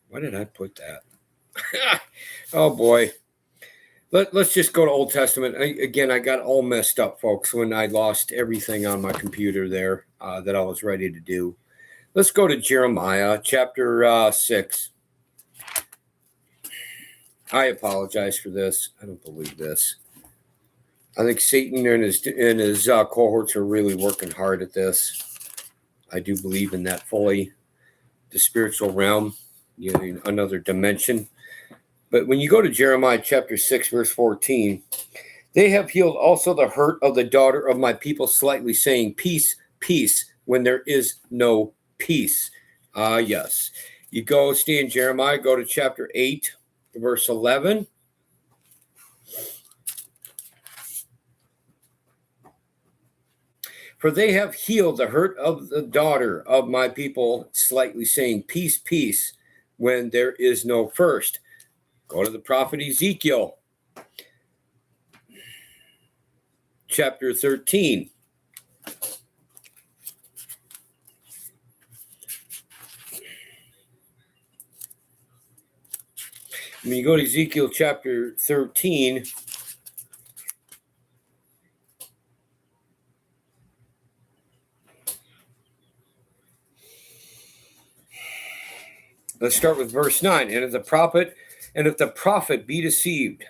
Why did I put that? Oh, boy. Let's just go to Old Testament. I got all messed up, folks, when I lost everything on my computer there that I was ready to do. Let's go to Jeremiah chapter 6. I apologize for this. I don't believe this. I think Satan and his cohorts are really working hard at this. I do believe in that fully. The spiritual realm, another dimension. But when you go to Jeremiah chapter 6, verse 14, they have healed also the hurt of the daughter of my people slightly, saying, peace, peace, when there is no peace. Yes. You stay in Jeremiah, go to chapter 8, verse 11. For they have healed the hurt of the daughter of my people, slightly saying, peace, peace, when there is no first. Go to the prophet Ezekiel, chapter 13. When you go to Ezekiel chapter 13, let's start with verse 9. And if the prophet be deceived,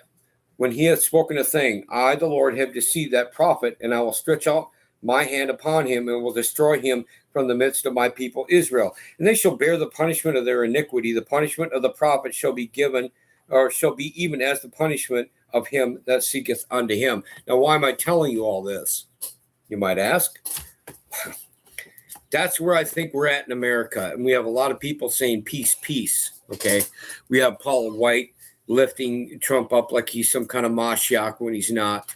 when he hath spoken a thing, I, the Lord, have deceived that prophet, and I will stretch out my hand upon him and will destroy him from the midst of my people Israel. And they shall bear the punishment of their iniquity. The punishment of the prophet shall be given, or shall be even as the punishment of him that seeketh unto him. Now, why am I telling you all this? You might ask. That's where I think we're at in America. And we have a lot of people saying peace, peace. Okay. We have Paul White lifting Trump up like he's some kind of Mashiach when he's not.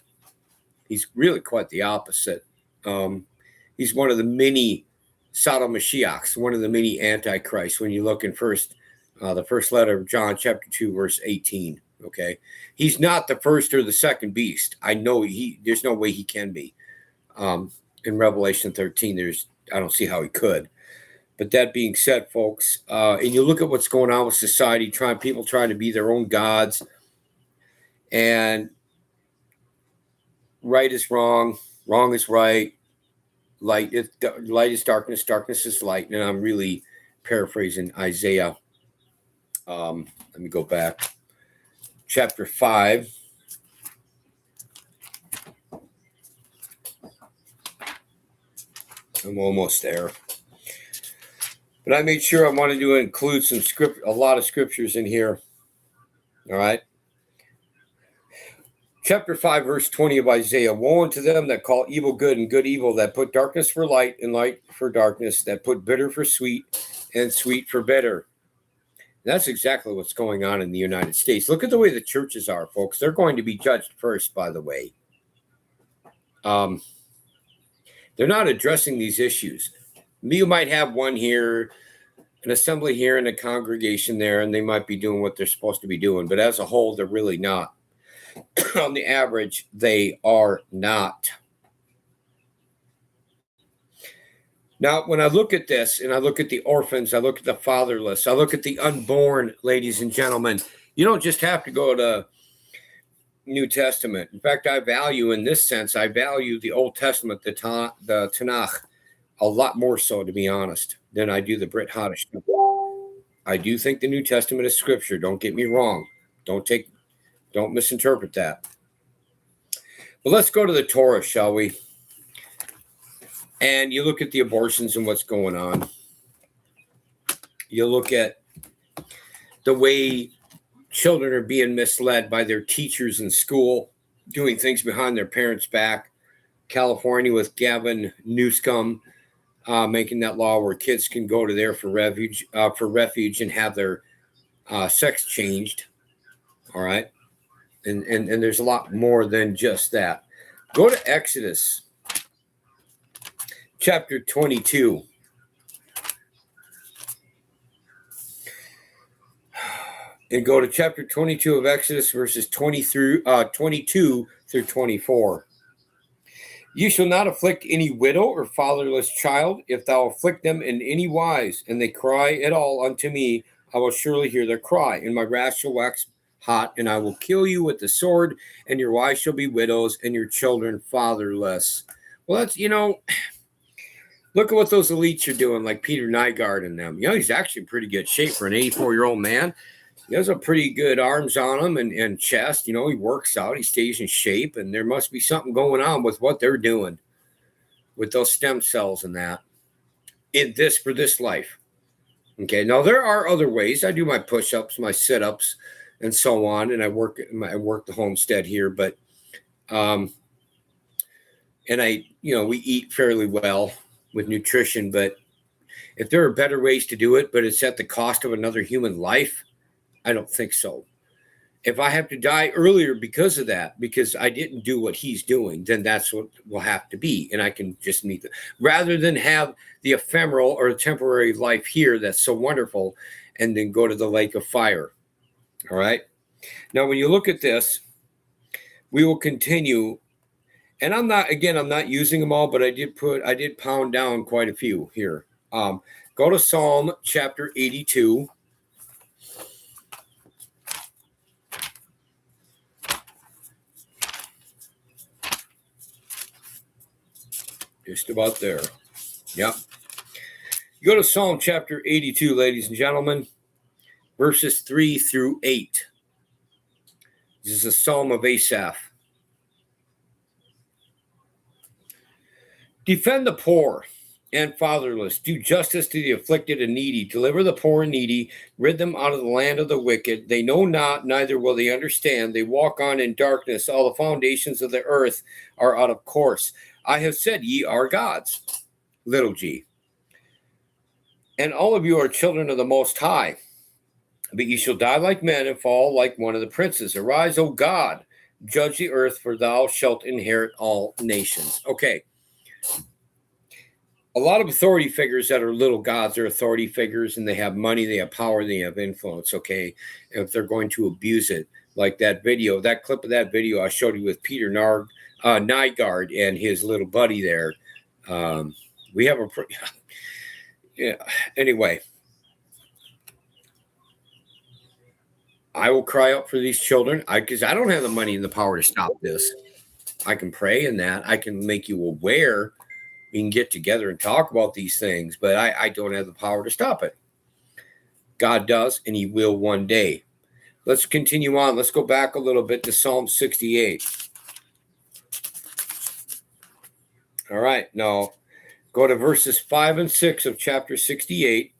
He's really quite the opposite. He's one of the many Sodom Mashiachs, one of the many Antichrists when you look in the first letter of John, chapter 2, verse 18. Okay. He's not the first or the second beast. I know there's no way he can be. In Revelation 13, I don't see how he could. But that being said, folks, and you look at what's going on with society, people trying to be their own gods, and right is wrong, wrong is right, light is darkness, darkness is light. And I'm really paraphrasing Isaiah. Let me go back. Chapter 5. I'm almost there. But I made sure I wanted to include a lot of scriptures in here. All right. Chapter 5, verse 20 of Isaiah. Woe unto them that call evil good and good evil, that put darkness for light and light for darkness, that put bitter for sweet and sweet for bitter. That's exactly what's going on in the United States. Look at the way the churches are, folks. They're going to be judged first, by the way. They're not addressing these issues. You might have one here, an assembly here, and a congregation there, and they might be doing what they're supposed to be doing. But as a whole, they're really not. On the average, they are not. Now, when I look at this, and I look at the orphans, I look at the fatherless, I look at the unborn, ladies and gentlemen, you don't just have to go to New Testament. In fact, I value the Old Testament, the Tanakh, a lot more so, to be honest, than I do the Brit Haddish. I do think the New Testament is scripture. Don't get me wrong. Don't misinterpret that. But let's go to the Torah, shall we? And you look at the abortions and what's going on. You look at the way children are being misled by their teachers in school, doing things behind their parents' back. California with Gavin Newsom making that law where kids can go to there for refuge and have their sex changed. All right. And there's a lot more than just that. Go to Exodus chapter 22. And go to chapter 22 of Exodus, verses 22 through 24. You shall not afflict any widow or fatherless child. If thou afflict them in any wise, and they cry at all unto me, I will surely hear their cry, and my wrath shall wax hot, and I will kill you with the sword, and your wives shall be widows, and your children fatherless. Well, that's, look at what those elites are doing, like Peter Nygaard and them. He's actually in pretty good shape for an 84-year-old man. He has a pretty good arms on him and chest. He works out. He stays in shape. And there must be something going on with what they're doing with those stem cells and that for this life. Okay. Now, there are other ways. I do my push-ups, my sit-ups, and so on. And I work the homestead here. But, and we eat fairly well with nutrition. But if there are better ways to do it, but it's at the cost of another human life, I don't think so. If I have to die earlier because of that, because I didn't do what he's doing, then that's what will have to be. And I can just meet them rather than have the ephemeral or temporary life here that's so wonderful and then go to the lake of fire. All right. Now, when you look at this, we will continue. And I'm not using them all, but I did pound down quite a few here. Go to Psalm chapter 82. Just about there. Yep. You go to Psalm chapter 82, ladies and gentlemen, verses 3 through 8. This is a psalm of Asaph. Defend the poor and fatherless. Do justice to the afflicted and needy. Deliver the poor and needy. Rid them out of the land of the wicked. They know not, neither will they understand. They walk on in darkness. All the foundations of the earth are out of course. I have said, ye are gods, little g. And all of you are children of the Most High. But ye shall die like men and fall like one of the princes. Arise, O God, judge the earth, for thou shalt inherit all nations. Okay. A lot of authority figures that are little gods are authority figures, and they have money, they have power, they have influence, okay? And if they're going to abuse it, like that video, that clip of that video I showed you with Peter Nygaard and his little buddy there. We have yeah. Anyway, I will cry out for these children because I don't have the money and the power to stop this. I can pray in that. I can make you aware. We can get together and talk about these things, but I don't have the power to stop it. God does, and he will one day. Let's continue on. Let's go back a little bit to Psalm 68. All right, now go to verses 5 and 6 of chapter 68.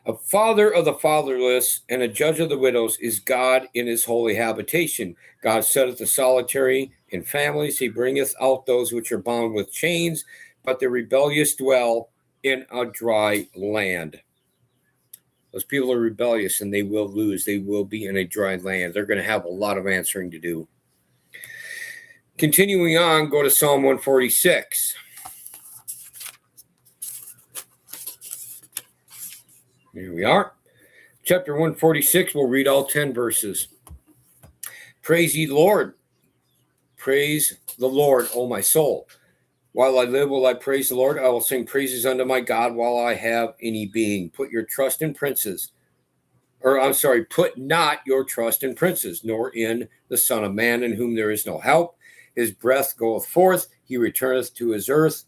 A father of the fatherless and a judge of the widows is God in his holy habitation. God setteth the solitary in families. He bringeth out those which are bound with chains, but the rebellious dwell in a dry land. Those people are rebellious and they will lose. They will be in a dry land. They're going to have a lot of answering to do. Continuing on, go to Psalm 146. Here we are. Chapter 146, we'll read all 10 verses. Praise ye the Lord. Praise the Lord, O my soul. While I live, will I praise the Lord. I will sing praises unto my God while I have any being. Put your trust in princes. Put not your trust in princes, nor in the Son of Man, in whom there is no help. His breath goeth forth, he returneth to his earth.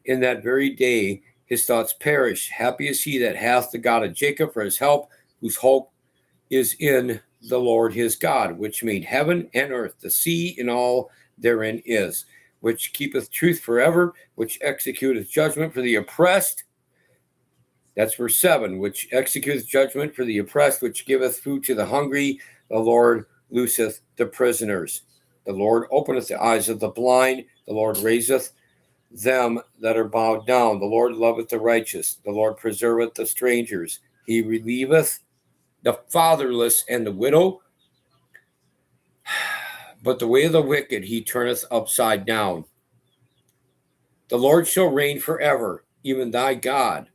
In that very day his thoughts perish. Happy is he that hath the God of Jacob for his help, whose hope is in the Lord his God, which made heaven and earth, the sea and all therein is, which keepeth truth forever, which executeth judgment for the oppressed. That's verse 7, which executeth judgment for the oppressed, which giveth food to the hungry. The Lord looseth the prisoners. The Lord openeth the eyes of the blind. The Lord raiseth them that are bowed down. The Lord loveth the righteous. The Lord preserveth the strangers. He relieveth the fatherless and the widow. But the way of the wicked he turneth upside down. The Lord shall reign forever, even thy God.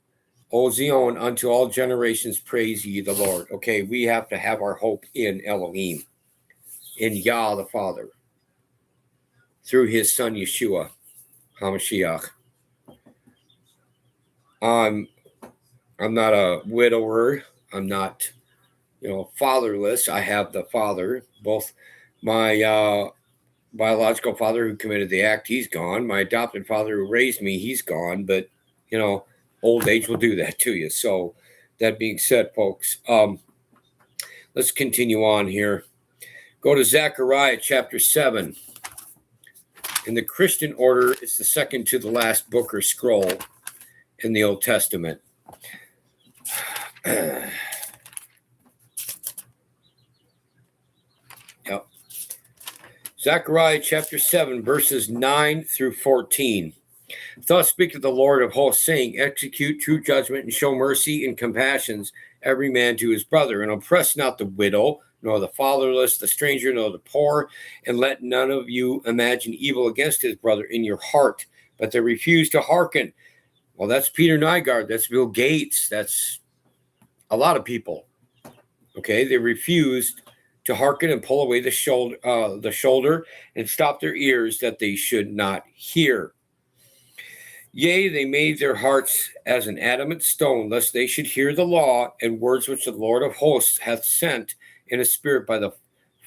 O Zion, unto all generations praise ye the Lord. Okay, we have to have our hope in Elohim, in Yah the Father, through his son Yeshua HaMashiach. I'm not a widower. I'm not, fatherless. I have the Father. Both my biological father who committed the act, he's gone. My adopted father who raised me, he's gone. But, old age will do that to you. So that being said, folks, let's continue on here. Go to Zechariah chapter 7. In the Christian order, it's the second to the last book or scroll in the Old Testament. Yep. Zechariah chapter 7, verses 9 through 14. Thus speaketh the Lord of hosts, saying, execute true judgment and show mercy and compassions every man to his brother, and oppress not the widow, nor the fatherless, the stranger, nor the poor, and let none of you imagine evil against his brother in your heart. But they refuse to hearken. Well, that's Peter Nygaard. That's Bill Gates. That's a lot of people. Okay, they refused to hearken and pull away the shoulder and stop their ears that they should not hear. Yea, they made their hearts as an adamant stone, lest they should hear the law and words which the Lord of hosts hath sent in a spirit by the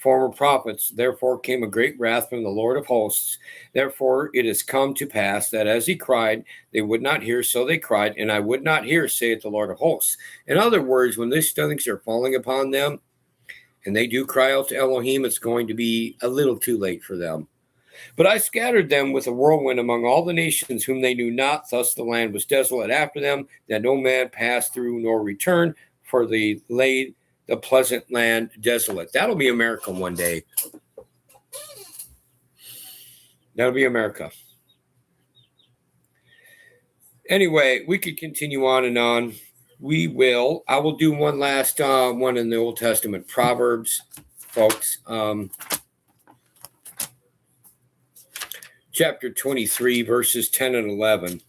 former prophets. Therefore came a great wrath from the Lord of hosts. Therefore it is come to pass that as he cried, they would not hear, so they cried, and I would not hear, saith the Lord of hosts. In other words, when these things are falling upon them, and they do cry out to Elohim, it's going to be a little too late for them. But I scattered them with a whirlwind among all the nations whom they knew not. Thus the land was desolate after them, that no man passed through nor returned, for they laid the pleasant land desolate. That'll be America one day. That'll be America. Anyway, we could continue on and on. We will. I will do one last one in the Old Testament, Proverbs, folks. Chapter 23, verses 10 and 11.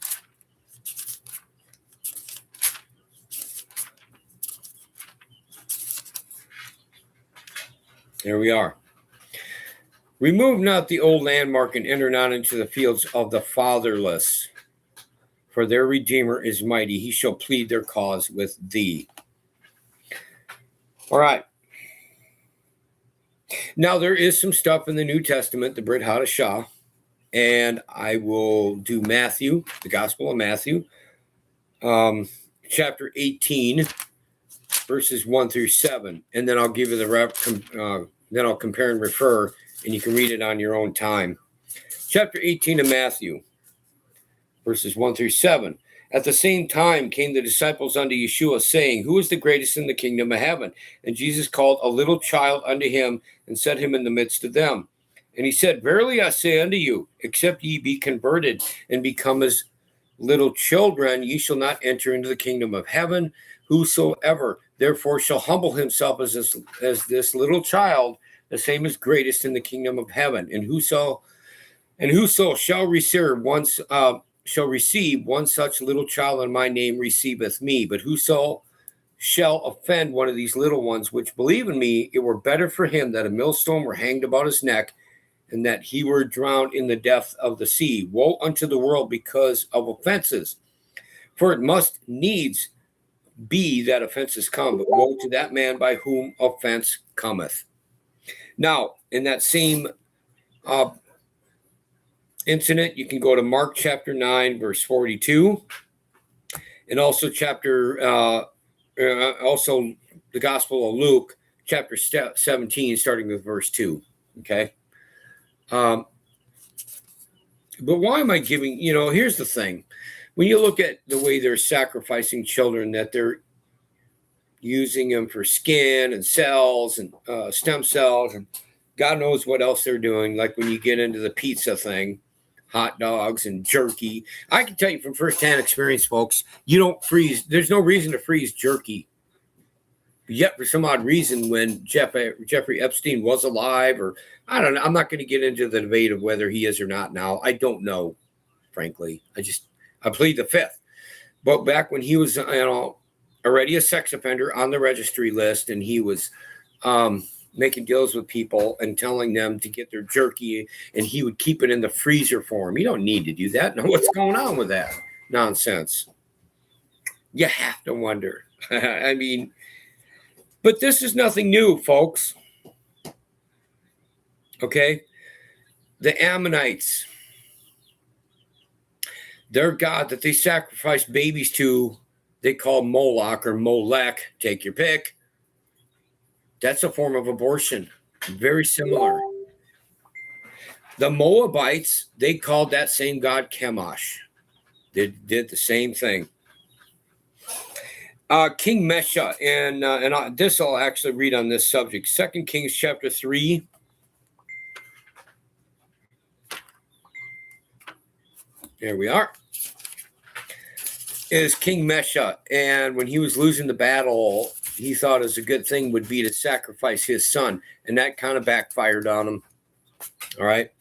There we are. Remove not the old landmark and enter not into the fields of the fatherless, for their Redeemer is mighty. He shall plead their cause with thee. All right. Now, there is some stuff in the New Testament, the Brit Hadashah, and I will do Matthew, the Gospel of Matthew, chapter 18, verses 1 through 7, and then I'll give you then I'll compare and refer, and you can read it on your own time. Chapter 18 of Matthew, verses 1 through 7. At the same time came the disciples unto Yahshua, saying, Who is the greatest in the kingdom of heaven? And Jesus called a little child unto him, and set him in the midst of them. And he said, Verily I say unto you, except ye be converted and become as little children, ye shall not enter into the kingdom of heaven. Whosoever therefore shall humble himself as this little child, the same is greatest in the kingdom of heaven. And whoso shall receive one such little child in my name receiveth me. But whoso shall offend one of these little ones which believe in me, it were better for him that a millstone were hanged about his neck, and that he were drowned in the depth of the sea. Woe unto the world because of offenses, for it must needs be that offenses come, but woe to that man by whom offense cometh. Now, in that same incident, you can go to Mark chapter 9, verse 42, and also also the Gospel of Luke, chapter 17, starting with verse 2. Okay. But why am I giving, here's the thing. When you look at the way they're sacrificing children, that they're using them for skin and cells and stem cells, and God knows what else they're doing. Like when you get into the pizza thing, hot dogs and jerky. I can tell you from firsthand experience, folks, you don't freeze. There's no reason to freeze jerky. Yet for some odd reason, when Jeffrey Epstein was alive, or I don't know, I'm not going to get into the debate of whether he is or not now. I don't know, frankly. I plead the fifth. But back when he was, already a sex offender on the registry list, and he was making deals with people and telling them to get their jerky, and he would keep it in the freezer for him. You don't need to do that. Now, what's going on with that nonsense? You have to wonder. I mean, but this is nothing new, folks. Okay? The Ammonites, their god that they sacrificed babies to, they call Moloch or Molech, take your pick. That's a form of abortion. Very similar. The Moabites, they called that same god Chemosh. They did the same thing. King Mesha, and this I'll actually read on this subject. 2 Kings chapter 3. There we are. Is King Mesha, and when he was losing the battle, he thought as a good thing would be to sacrifice his son, and that kind of backfired on him. All right.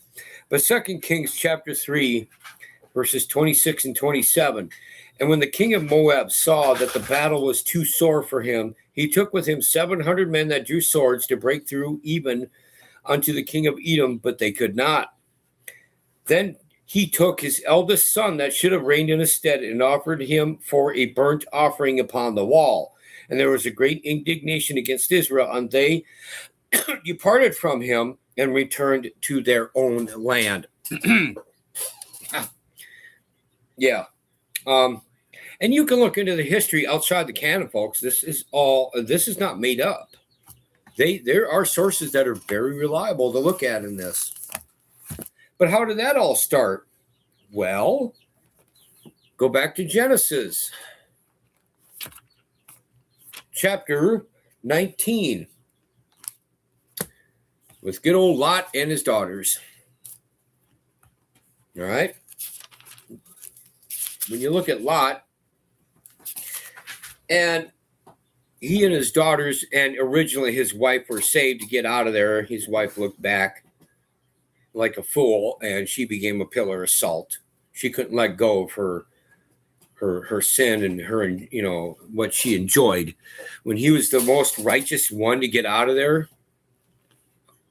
But 2 Kings chapter 3, verses 26 and 27. And when the king of Moab saw that the battle was too sore for him, he took with him 700 men that drew swords to break through even unto the king of Edom, but they could not. Then he took his eldest son that should have reigned in his stead and offered him for a burnt offering upon the wall. And there was a great indignation against Israel, and they departed from him and returned to their own land. Yeah. And you can look into the history outside the canon, folks. This is not made up. There are sources that are very reliable to look at in this. But how did that all start? Well, go back to Genesis chapter 19 with good old Lot and his daughters. All right. When you look at Lot, and he and his daughters, and originally his wife, were saved to get out of there. His wife looked back like a fool, and she became a pillar of salt. She couldn't let go of her sin and her, you know, what she enjoyed. When he was the most righteous one to get out of there,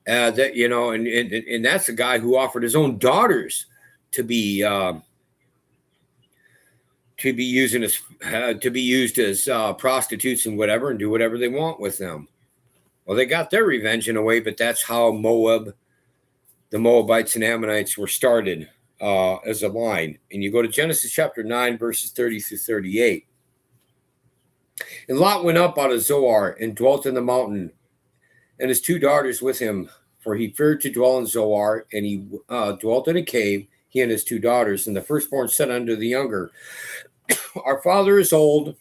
that, you know, and that's the guy who offered his own daughters to be used as prostitutes and whatever, and do whatever they want with them. Well, they got their revenge in a way, but that's how the Moabites and Ammonites were started as a line. And you go to Genesis chapter 9, verses 30 through 38. And Lot went up out of Zoar and dwelt in the mountain, and his 2 daughters with him, for he feared to dwell in Zoar, and he dwelt in a cave, he and his 2 daughters. And the firstborn said unto the younger, Our father is old,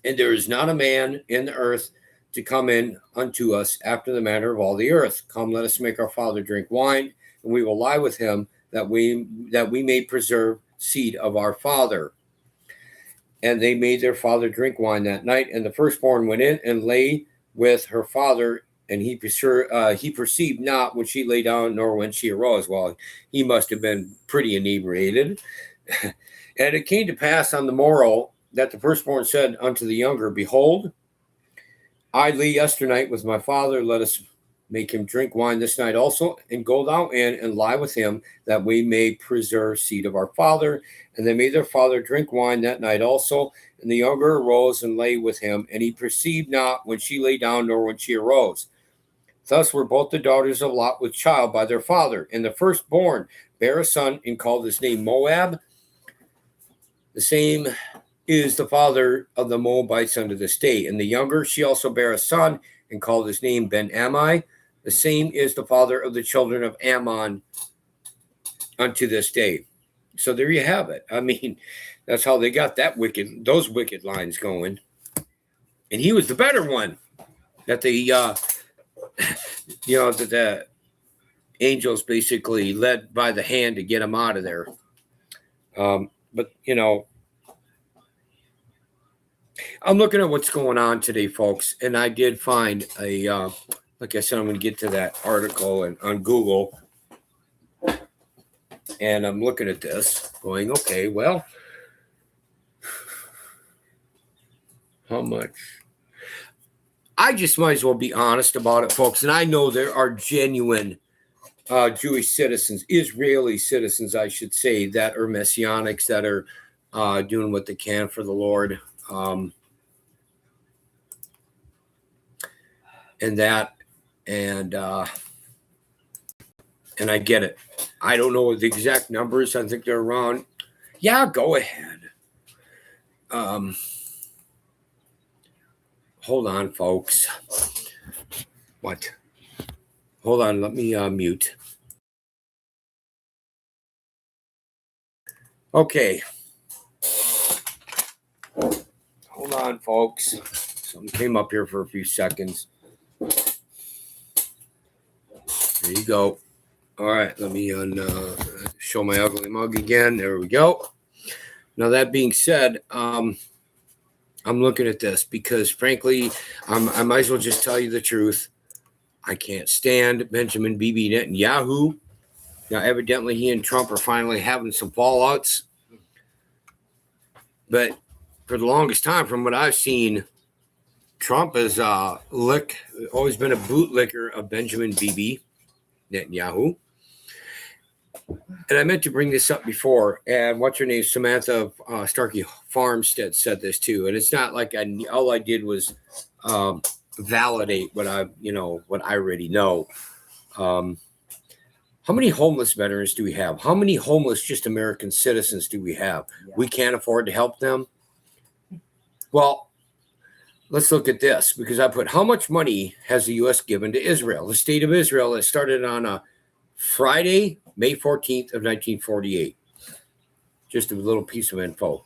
and there is not a man in the earth to come in unto us after the manner of all the earth. Come, let us make our father drink wine, and we will lie with him, that we may preserve seed of our father. And they made their father drink wine that night. And the firstborn went in and lay with her father, and he perceived not when she lay down, nor when she arose. Well, he must have been pretty inebriated. And it came to pass on the morrow that the firstborn said unto the younger, Behold, I lay yesternight with my father. Let us make him drink wine this night also, and go thou in and lie with him, that we may preserve seed of our father. And they made their father drink wine that night also. And the younger arose and lay with him, and he perceived not when she lay down, nor when she arose. Thus were both the daughters of Lot with child by their father. And the firstborn bare a son, and called his name Moab. The same is the father of the Moabites unto this day. And the younger, she also bare a son, and called his name Ben-Ammi. The same is the father of the children of Ammon unto this day. So there you have it. I mean, that's how they got those wicked lines going. And he was the better one that the angels basically led by the hand to get him out of there. But, you know, I'm looking at what's going on today, folks, and I did find like I said, I'm going to get to that article on Google, and I'm looking at this going, okay, well, how much? I just might as well be honest about it, folks, and I know there are genuine Jewish citizens, Israeli citizens, I should say, that are Messianics, that are doing what they can for the Lord. And I get it. I don't know the exact numbers. I think they're around. Yeah, go ahead. Hold on, folks. What? Hold on. Let me mute. Okay. Hold on, folks. Something came up here for a few seconds. There you go. All right, let me show my ugly mug again. There we go. Now, that being said, I'm looking at this because, frankly, I might as well just tell you the truth. I can't stand Benjamin Bibi Netanyahu. Now, evidently, he and Trump are finally having some fallouts. But for the longest time, from what I've seen, Trump has always been a bootlicker of Benjamin Bibi Netanyahu. And I meant to bring this up before, and what's her name? Samantha Starkey Farmstead said this too. And it's not like all I did was validate what I already know. How many homeless veterans do we have? How many homeless just American citizens do we have? Yeah. We can't afford to help them. Well, let's look at this, because I put how much money has the U.S. given to Israel? The state of Israel that started on a Friday, May 14th of 1948. Just a little piece of info.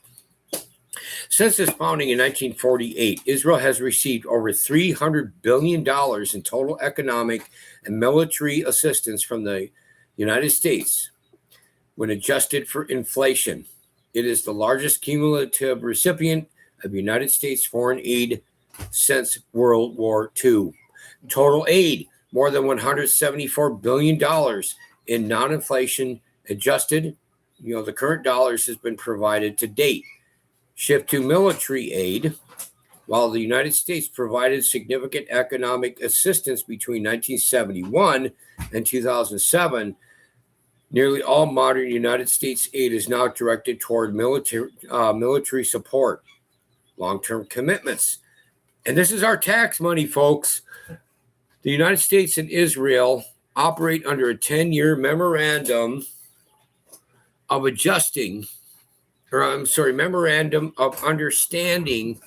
Since its founding in 1948, Israel has received over $300 billion in total economic and military assistance from the United States. When adjusted for inflation, it is the largest cumulative recipient of United States foreign aid since World War II. Total aid, more than $174 billion in non-inflation adjusted, the current dollars has been provided to date. Shift to military aid. While the United States provided significant economic assistance between 1971 and 2007, nearly all modern United States aid is now directed toward military support, long-term commitments. And this is our tax money, folks. The United States and Israel operate under a 10-year memorandum of memorandum of understanding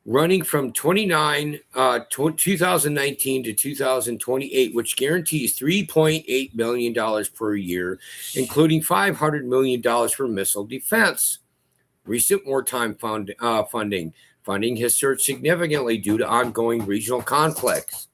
running from 2019 to 2028, which guarantees $3.8 billion per year, including $500 million for missile defense. Recent wartime funding has surged significantly due to ongoing regional conflicts.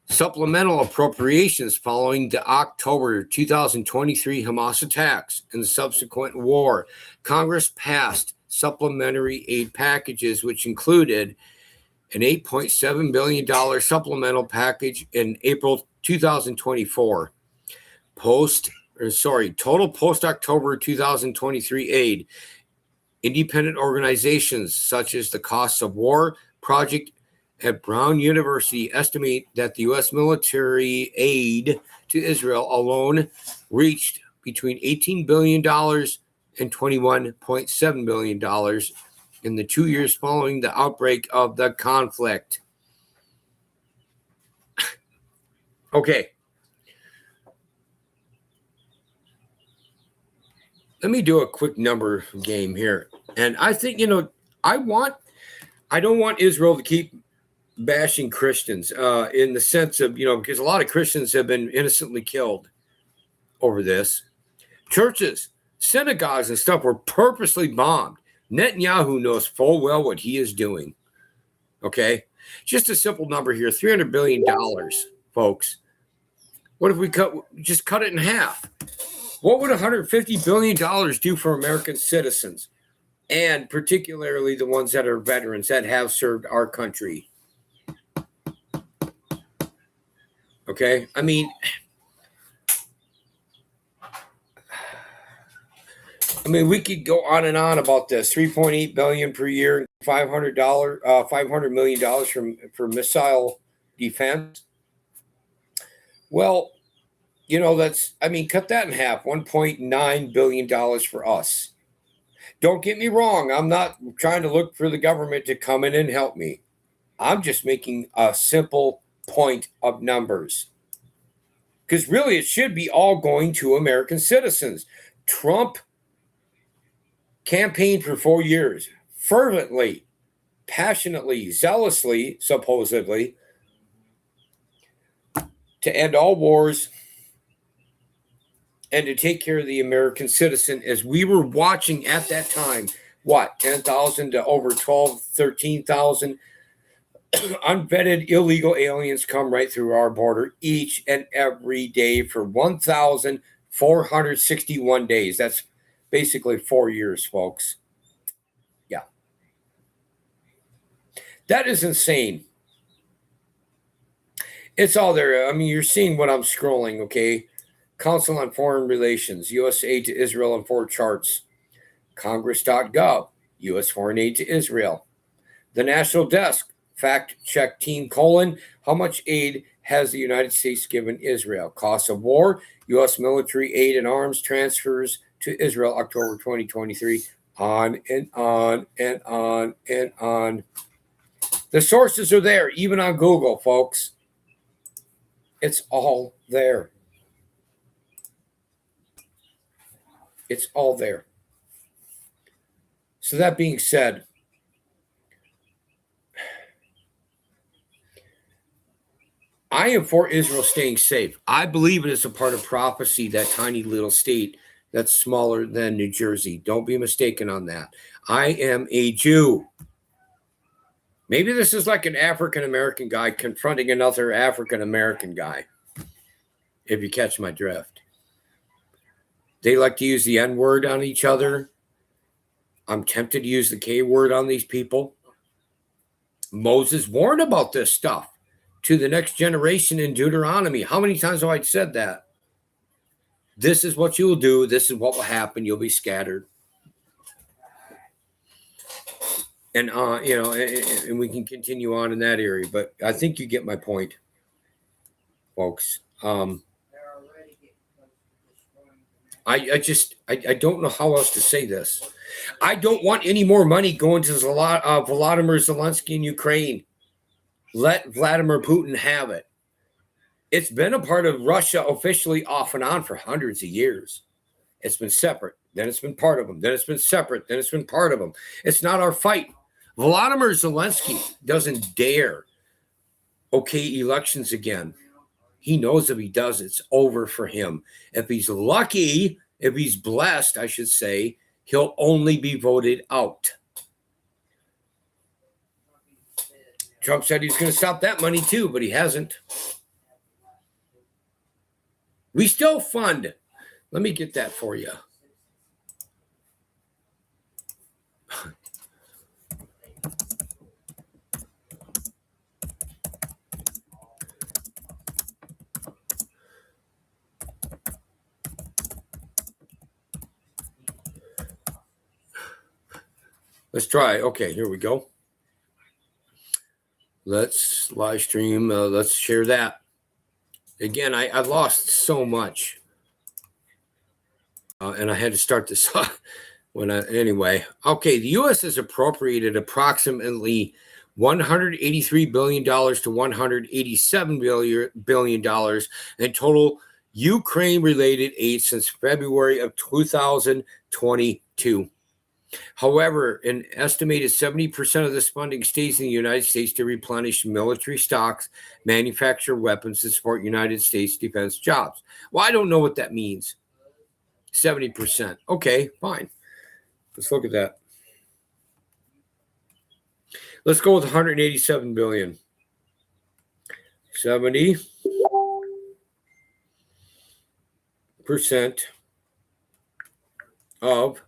Supplemental appropriations following the October 2023 Hamas attacks and the subsequent war. Congress passed supplementary aid packages, which included an $8.7 billion supplemental package in April 2024. Total post-October 2023 aid. Independent organizations such as the Costs of War Project at Brown University estimate that the U.S. military aid to Israel alone reached between $18 billion and $21.7 billion in the 2 years following the outbreak of the conflict. Okay. Let me do a quick number game here. And I think, I don't want Israel to keep bashing Christians in the sense of, because a lot of Christians have been innocently killed over this. Churches, synagogues and stuff were purposely bombed. Netanyahu knows full well what he is doing. Okay? Just a simple number here, $300 billion, folks. What if we cut it in half? What would $150 billion do for American citizens, and particularly the ones that are veterans that have served our country? Okay, I mean, we could go on and on about this. $3.8 billion per year, $500 million for missile defense. Well, cut that in half. $1.9 billion for us. Don't get me wrong. I'm not trying to look for the government to come in and help me. I'm just making a simple point of numbers. Because really, it should be all going to American citizens. Trump campaigned for 4 years, fervently, passionately, zealously, supposedly, to end all wars and to take care of the American citizen, as we were watching at that time, 10,000 to over 12, 13,000 unvetted illegal aliens come right through our border each and every day for 1,461 days. That's basically 4 years, folks. Yeah. That is insane. It's all there. I mean, you're seeing what I'm scrolling, okay? Council on Foreign Relations, U.S. aid to Israel on 4 charts. Congress.gov, U.S. foreign aid to Israel. The National Desk, fact check team, how much aid has the United States given Israel? Cost of war, U.S. military aid and arms transfers to Israel, October 2023. On and on and on and on. The sources are there, even on Google, folks. It's all there. It's all there. So that being said, I am for Israel staying safe. I believe it is a part of prophecy, that tiny little state that's smaller than New Jersey. Don't be mistaken on that. I am a Jew. Maybe this is like an African-American guy confronting another African-American guy, if you catch my drift. They like to use the N-word on each other. I'm tempted to use the K-word on these people. Moses warned about this stuff to the next generation in Deuteronomy. How many times have I said that? This is what you will do. This is what will happen. You'll be scattered. And, and we can continue on in that area. But I think you get my point, folks. I don't know how else to say this. I don't want any more money going to Volodymyr Zelensky in Ukraine. Let Vladimir Putin have it. It's been a part of Russia officially off and on for hundreds of years. It's been separate. Then it's been part of them. Then it's been separate. Then it's been part of them. It's not our fight. Volodymyr Zelensky doesn't dare elections again. He knows if he does, it's over for him. If he's lucky, if he's blessed, I should say, he'll only be voted out. Trump said he's going to stop that money too, but he hasn't. We still fund. Let me get that for you. Let's try. Okay, here we go. Let's live stream. Let's share that. Again, I lost so much. And I had to start this anyway. Okay, the U.S. has appropriated approximately $183 billion to $187 billion in total Ukraine-related aid since February of 2022. However, an estimated 70% of this funding stays in the United States to replenish military stocks, manufacture weapons, and support United States defense jobs. Well, I don't know what that means. 70%. Okay, fine. Let's look at that. Let's go with 187 billion. 70% of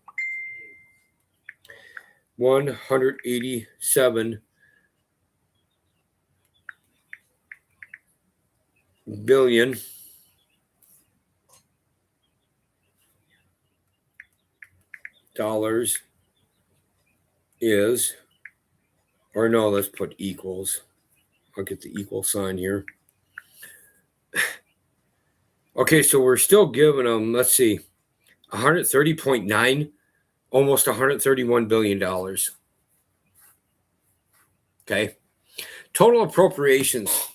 187 billion dollars is, or no, let's put equals. I'll get the equal sign here. Okay, so we're still giving them, let's see, 130.9, almost $131 billion. Okay. Total appropriations,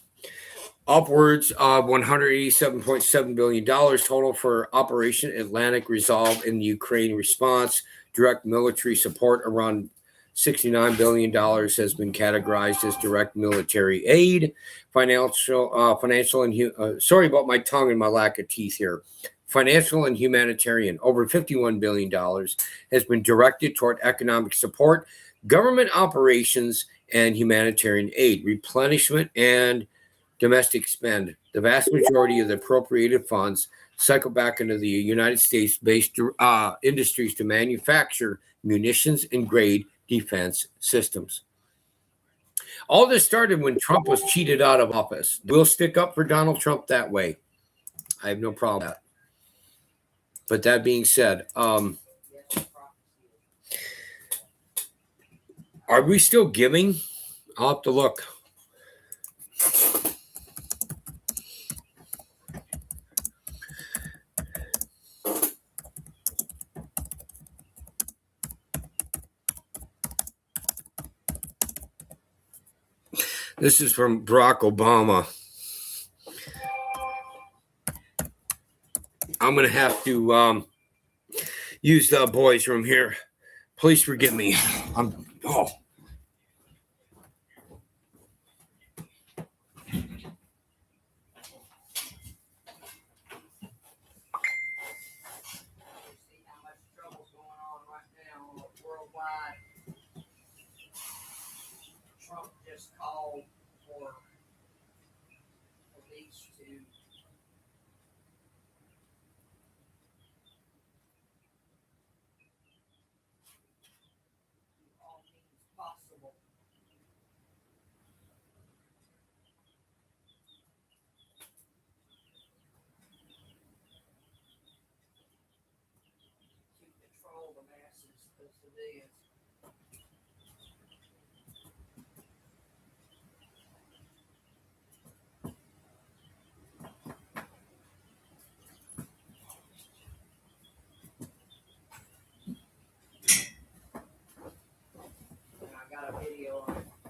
upwards of $187.7 billion total for Operation Atlantic Resolve in the Ukraine response. Direct military support around $69 billion has been categorized as direct military aid. Financial and sorry about my tongue and my lack of teeth here. Financial and humanitarian, over $51 billion has been directed toward economic support, government operations, and humanitarian aid, replenishment, and domestic spend. The vast majority of the appropriated funds cycle back into the United States-based industries to manufacture munitions and grade defense systems. All this started when Trump was cheated out of office. We'll stick up for Donald Trump that way. I have no problem with that. But that being said, are we still giving? I'll have to look. This is from Barack Obama. I'm going to have to use the boys' room here. Please forgive me. Oh. Trump just called for police to do all means possible to control the masses of civilians.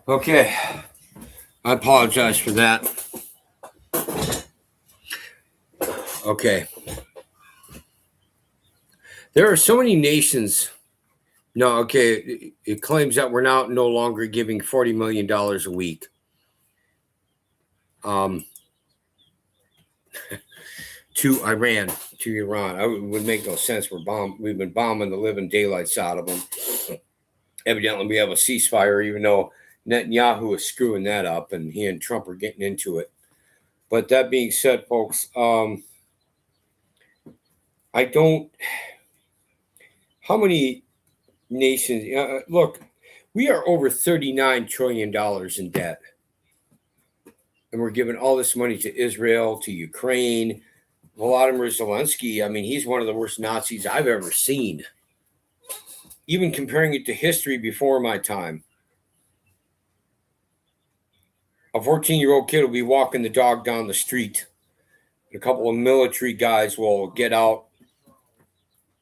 Okay. I apologize for that. Okay. There are so many nations. No, okay. It claims that we're now no longer giving $40 million a week. To Iran, to Iran. It would make no sense. We've been bombing the living daylights out of them. Evidently, we have a ceasefire, even though Netanyahu is screwing that up, and he and Trump are getting into it. But that being said, folks, how many nations? Look, we are over $39 trillion in debt. And we're giving all this money to Israel, to Ukraine. Volodymyr Zelensky, I mean, he's one of the worst Nazis I've ever seen. Even comparing it to history before my time. A 14-year-old kid will be walking the dog down the street. A couple of military guys will get out,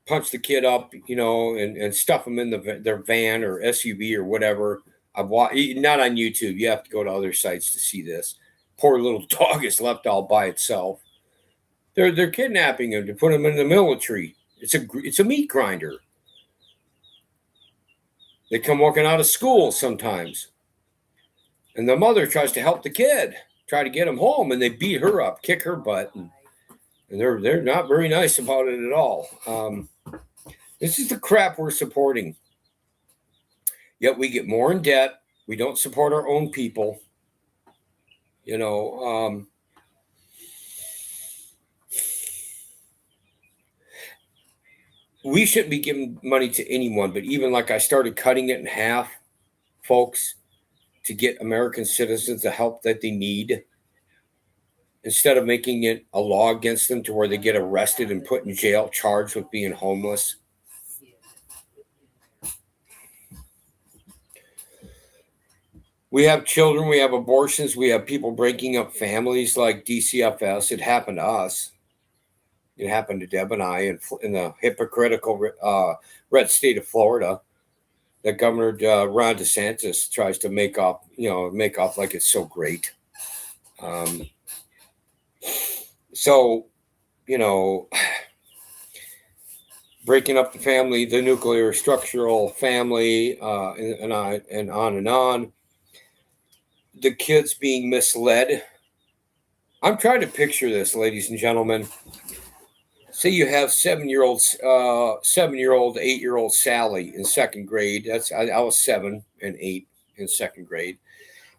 punch the kid up, and stuff him in their van or SUV or whatever. I've watched, not on YouTube. You have to go to other sites to see this. Poor little dog is left all by itself. They're kidnapping him to put him in the military. It's a meat grinder. They come walking out of school sometimes. And the mother tries to help the kid, try to get him home, and they beat her up, kick her butt. And they're not very nice about it at all. This is the crap we're supporting. Yet we get more in debt. We don't support our own people. We shouldn't be giving money to anyone, but even like I started cutting it in half, folks, to get American citizens the help that they need, instead of making it a law against them to where they get arrested and put in jail, charged with being homeless. We have children, we have abortions, we have people breaking up families like DCFS. It happened to us. It happened to Deb and I in the hypocritical red state of Florida that Governor Ron DeSantis tries to make off like it's so great. Breaking up the family, the nuclear structural family, and on and on. The kids being misled. I'm trying to picture this, ladies and gentlemen. Say you have 8-year-old Sally in second grade. I was 7 and 8 in second grade.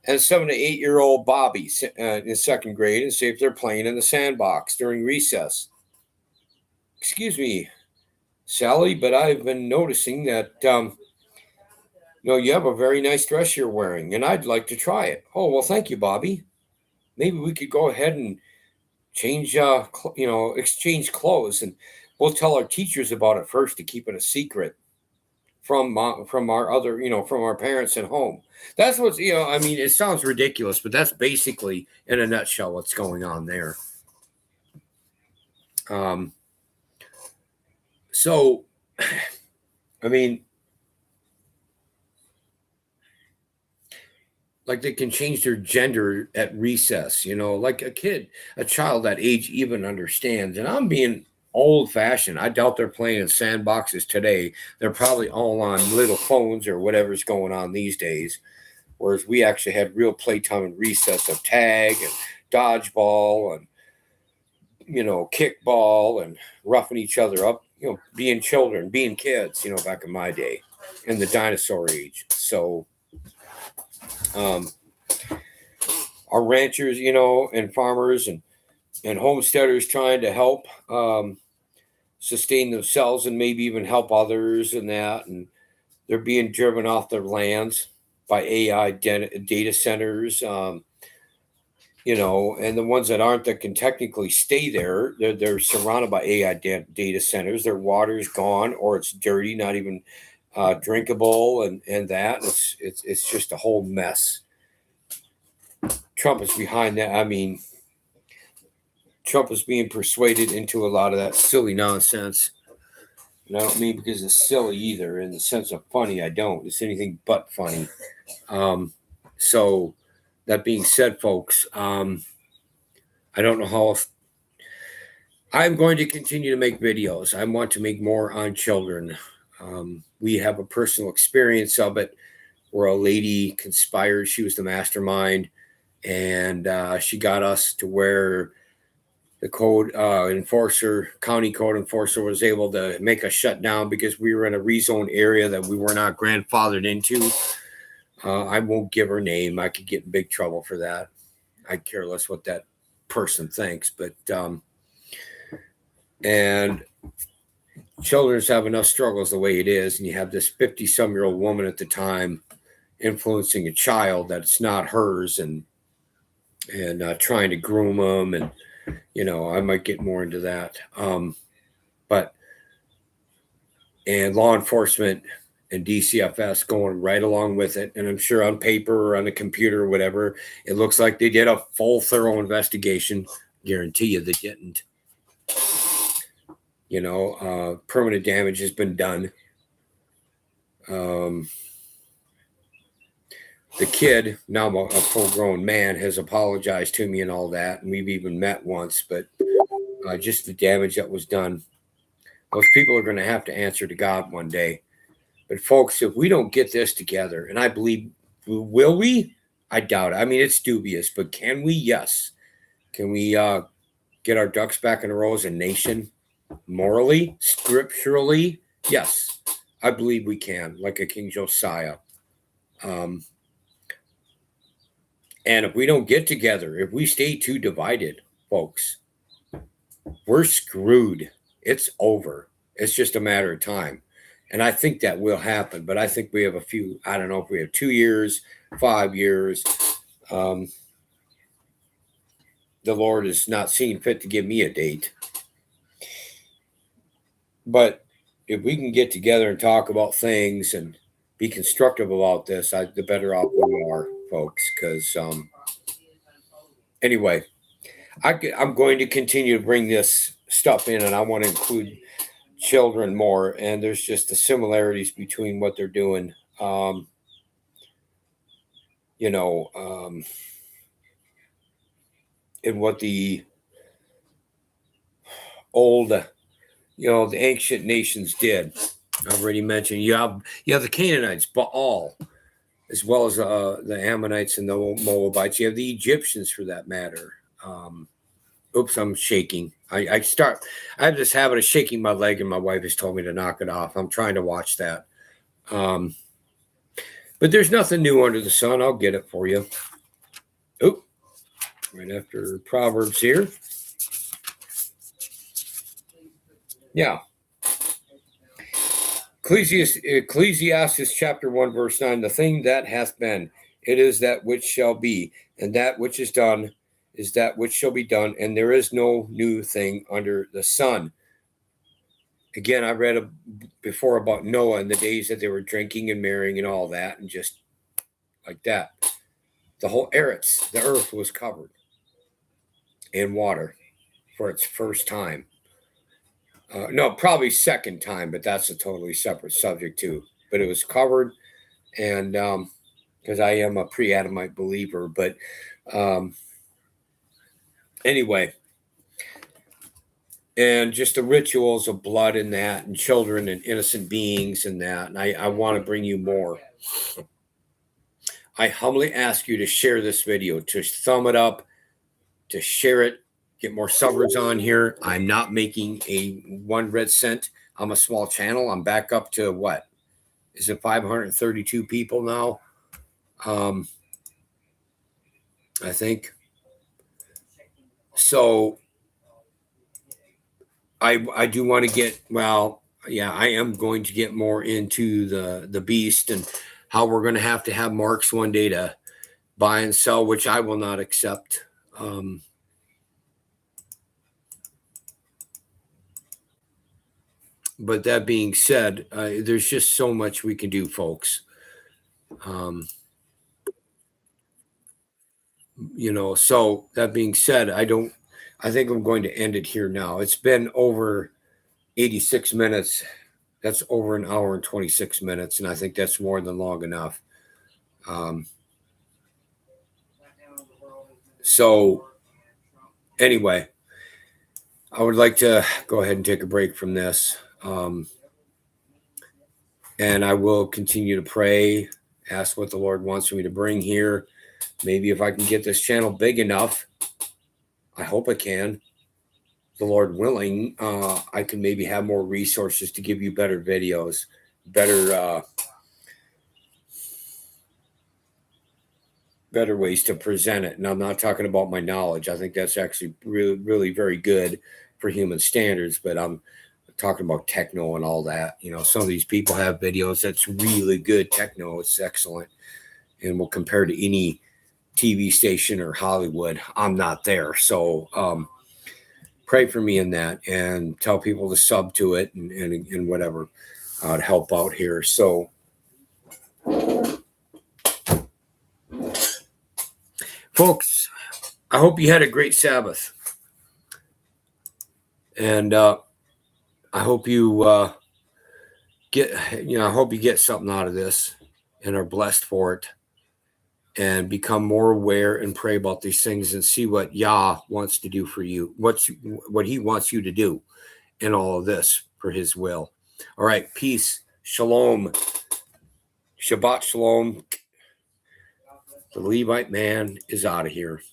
And 7 to 8-year-old Bobby in second grade, and say if they're playing in the sandbox during recess. excuse me, Sally, but I've been noticing that you have a very nice dress you're wearing, and I'd like to try it. Oh, well, thank you, Bobby. Maybe we could go ahead and change, exchange clothes, and we'll tell our teachers about it first to keep it a secret from our other, from our parents at home. That's what's, it sounds ridiculous, but that's basically in a nutshell what's going on there. So, I mean, like they can change their gender at recess, like a child that age even understands. And I'm being old fashioned. I doubt they're playing in sandboxes today. They're probably all on little phones or whatever's going on these days. Whereas we actually had real playtime in recess of tag and dodgeball and, kickball and roughing each other up, being children, being kids, back in my day in the dinosaur age. So, our ranchers, and farmers and homesteaders trying to help sustain themselves and maybe even help others and that. And they're being driven off their lands by AI data centers, and the ones that aren't that can technically stay there, they're surrounded by AI data centers. Their water's gone or it's dirty, not even drinkable, and that. It's just a whole mess. Trump is behind that. I mean, Trump is being persuaded into a lot of that silly nonsense. And I don't mean because it's silly either in the sense of funny. I don't. It's anything but funny. So that being said, folks, I don't know how else. I'm going to continue to make videos. I want to make more on children. We have a personal experience of it where a lady conspired. She was the mastermind. And she got us to where the county code enforcer was able to make us shut down because we were in a rezone area that we were not grandfathered into. I won't give her name. I could get in big trouble for that. I care less what that person thinks. But, and children's have enough struggles the way it is. And you have this 50-some-year-old woman at the time influencing a child that's not hers and trying to groom them. And, I might get more into that. And law enforcement and DCFS going right along with it. And I'm sure on paper or on the computer or whatever, it looks like they did a full, thorough investigation. Guarantee you they didn't. Permanent damage has been done. The kid, now a full-grown man, has apologized to me and all that, and we've even met once, but just the damage that was done. Those people are going to have to answer to God one day. But, folks, if we don't get this together, and I believe, will we? I doubt it. I mean, it's dubious, but can we? Yes. Can we get our ducks back in a row as a nation? Morally, scripturally? Yes. I believe we can, like a King Josiah. And if we don't get together, if we stay too divided, folks, we're screwed. It's over. It's just a matter of time. And I think that will happen. But I think we have I don't know if we have 2 years, 5 years. The Lord is not seeing fit to give me a date. But if we can get together and talk about things and be constructive about this, the better off we are, folks. Because anyway, I'm going to continue to bring this stuff in, and I want to include children more. And there's just the similarities between what they're doing. And what the old, the ancient nations did. I've already mentioned you have the Canaanites, Baal, as well as the Ammonites and the Moabites. You have the Egyptians, for that matter. Oops, I'm shaking. I have this habit of shaking my leg, and my wife has told me to knock it off. I'm trying to watch that. But there's nothing new under the sun. I'll get it for you. Oop, right after Proverbs here. Yeah. Ecclesiastes chapter 1, verse 9, the thing that hath been, it is that which shall be, and that which is done is that which shall be done, and there is no new thing under the sun. Again, I read before about Noah and the days that they were drinking and marrying and all that, and just like that. The whole earth, the earth was covered in water for its first time. No, probably second time, but that's a totally separate subject too. But it was covered, and because I am a pre-Adamite believer, but anyway, and just the rituals of blood and that, and children and innocent beings and that, and I want to bring you more. I humbly ask you to share this video, to thumb it up, to share it, get more subbers on here. I'm not making a 1 red cent. I'm a small channel. I'm back up to what? Is it 532 people now? I think. So I do want to get, well, yeah, I am going to get more into the beast and how we're going to have marks one day to buy and sell, which I will not accept. But that being said, there's just so much we can do, folks. So that being said, I think I'm going to end it here now. It's been over 86 minutes. That's over an hour and 26 minutes. And I think that's more than long enough. So anyway, I would like to go ahead and take a break from this. And I will continue to pray, ask what the Lord wants me to bring here. Maybe if I can get this channel big enough, I hope I can, the Lord willing, I can maybe have more resources to give you better videos, better ways to present it. And I'm not talking about my knowledge. I think that's actually really, really very good for human standards, but I'm talking about techno and all that. Some of these people have videos that's really good techno. It's excellent. And will compare to any TV station or Hollywood. I'm not there. So pray for me in that and tell people to sub to it and whatever to help out here. So folks, I hope you had a great Sabbath. And I hope you get something out of this and are blessed for it. And become more aware and pray about these things and see what Yah wants to do for you, what he wants you to do in all of this for his will. All right, peace, shalom, Shabbat shalom. The Levite man is out of here.